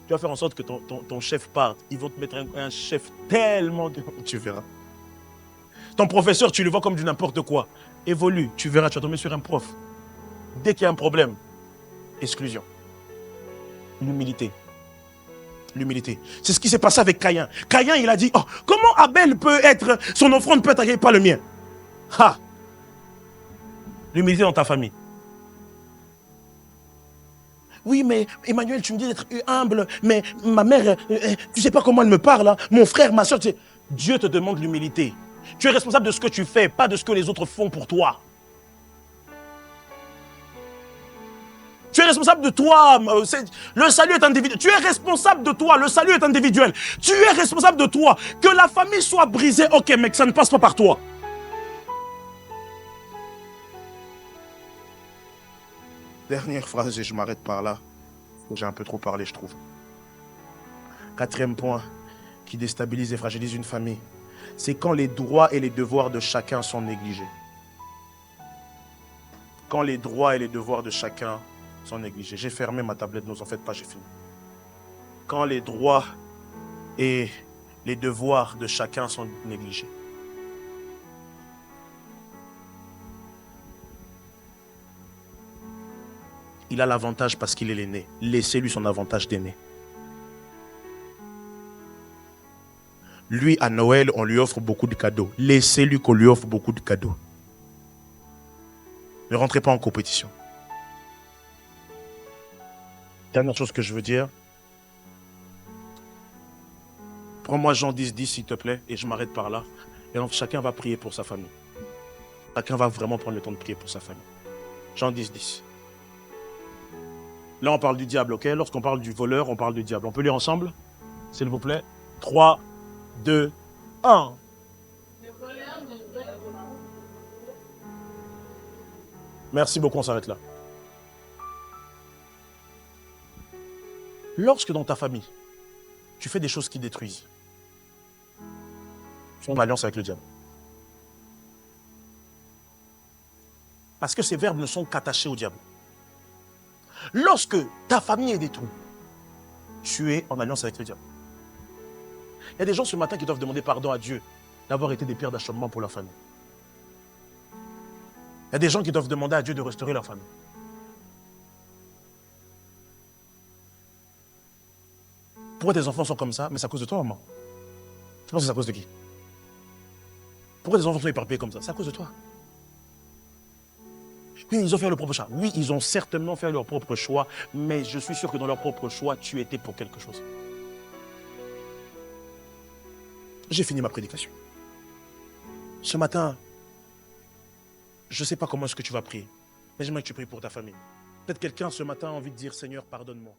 Tu vas faire en sorte que ton chef parte. Ils vont te mettre un chef tellement... Tu verras. Ton professeur, tu le vois comme du n'importe quoi. Évolue, tu verras, tu vas tomber sur un prof. Dès qu'il y a un problème, exclusion. L'humilité. L'humilité. C'est ce qui s'est passé avec Caïn. Caïn, il a dit, oh, comment Abel peut être, son offrande peut être agréée par le mien? Ha! L'humilité dans ta famille. Oui, mais Emmanuel, tu me dis d'être humble, mais ma mère, tu sais pas comment elle me parle, hein? Mon frère, ma soeur, Dieu te demande l'humilité. Tu es responsable de ce que tu fais, pas de ce que les autres font pour toi. Tu es responsable de toi. Le salut est individuel. Tu es responsable de toi. Le salut est individuel. Tu es responsable de toi. Que la famille soit brisée, ok, mec, ça ne passe pas par toi. Dernière phrase et je m'arrête par là. J'ai un peu trop parlé, je trouve. 4e point qui déstabilise et fragilise une famille, c'est quand les droits et les devoirs de chacun sont négligés. Quand les droits et les devoirs de chacun sont négligés. J'ai fermé ma tablette, ne vous en faites pas, j'ai fini. Quand les droits et les devoirs de chacun sont négligés. Il a l'avantage parce qu'il est l'aîné. Laissez-lui son avantage d'aîné. Lui, à Noël, on lui offre beaucoup de cadeaux. Laissez-lui qu'on lui offre beaucoup de cadeaux. Ne rentrez pas en compétition. Dernière chose que je veux dire. Prends-moi Jean 10, s'il te plaît, et je m'arrête par là. Et donc, chacun va prier pour sa famille. Chacun va vraiment prendre le temps de prier pour sa famille. Jean 10. Là, on parle du diable, ok? Lorsqu'on parle du voleur, on parle du diable. On peut lire ensemble? S'il vous plaît. 3, 2, 1. Merci beaucoup, on s'arrête là. Lorsque dans ta famille, tu fais des choses qui détruisent, tu fais une alliance avec le diable. Parce que ces verbes ne sont qu'attachés au diable. Lorsque ta famille est détruite, tu es en alliance avec le diable. Il y a des gens ce matin qui doivent demander pardon à Dieu d'avoir été des pierres d'achoppement pour leur famille. Il y a des gens qui doivent demander à Dieu de restaurer leur famille. Pourquoi tes enfants sont comme ça? Mais c'est à cause de toi, maman. Tu penses que c'est à cause de qui? Pourquoi tes enfants sont éparpillés comme ça? C'est à cause de toi. Oui, ils ont fait leur propre choix. Oui, ils ont certainement fait leur propre choix, mais je suis sûr que dans leur propre choix, tu étais pour quelque chose. J'ai fini ma prédication. Ce matin, je ne sais pas comment est-ce que tu vas prier, mais j'aimerais que tu pries pour ta famille. Peut-être quelqu'un ce matin a envie de dire, Seigneur, pardonne-moi.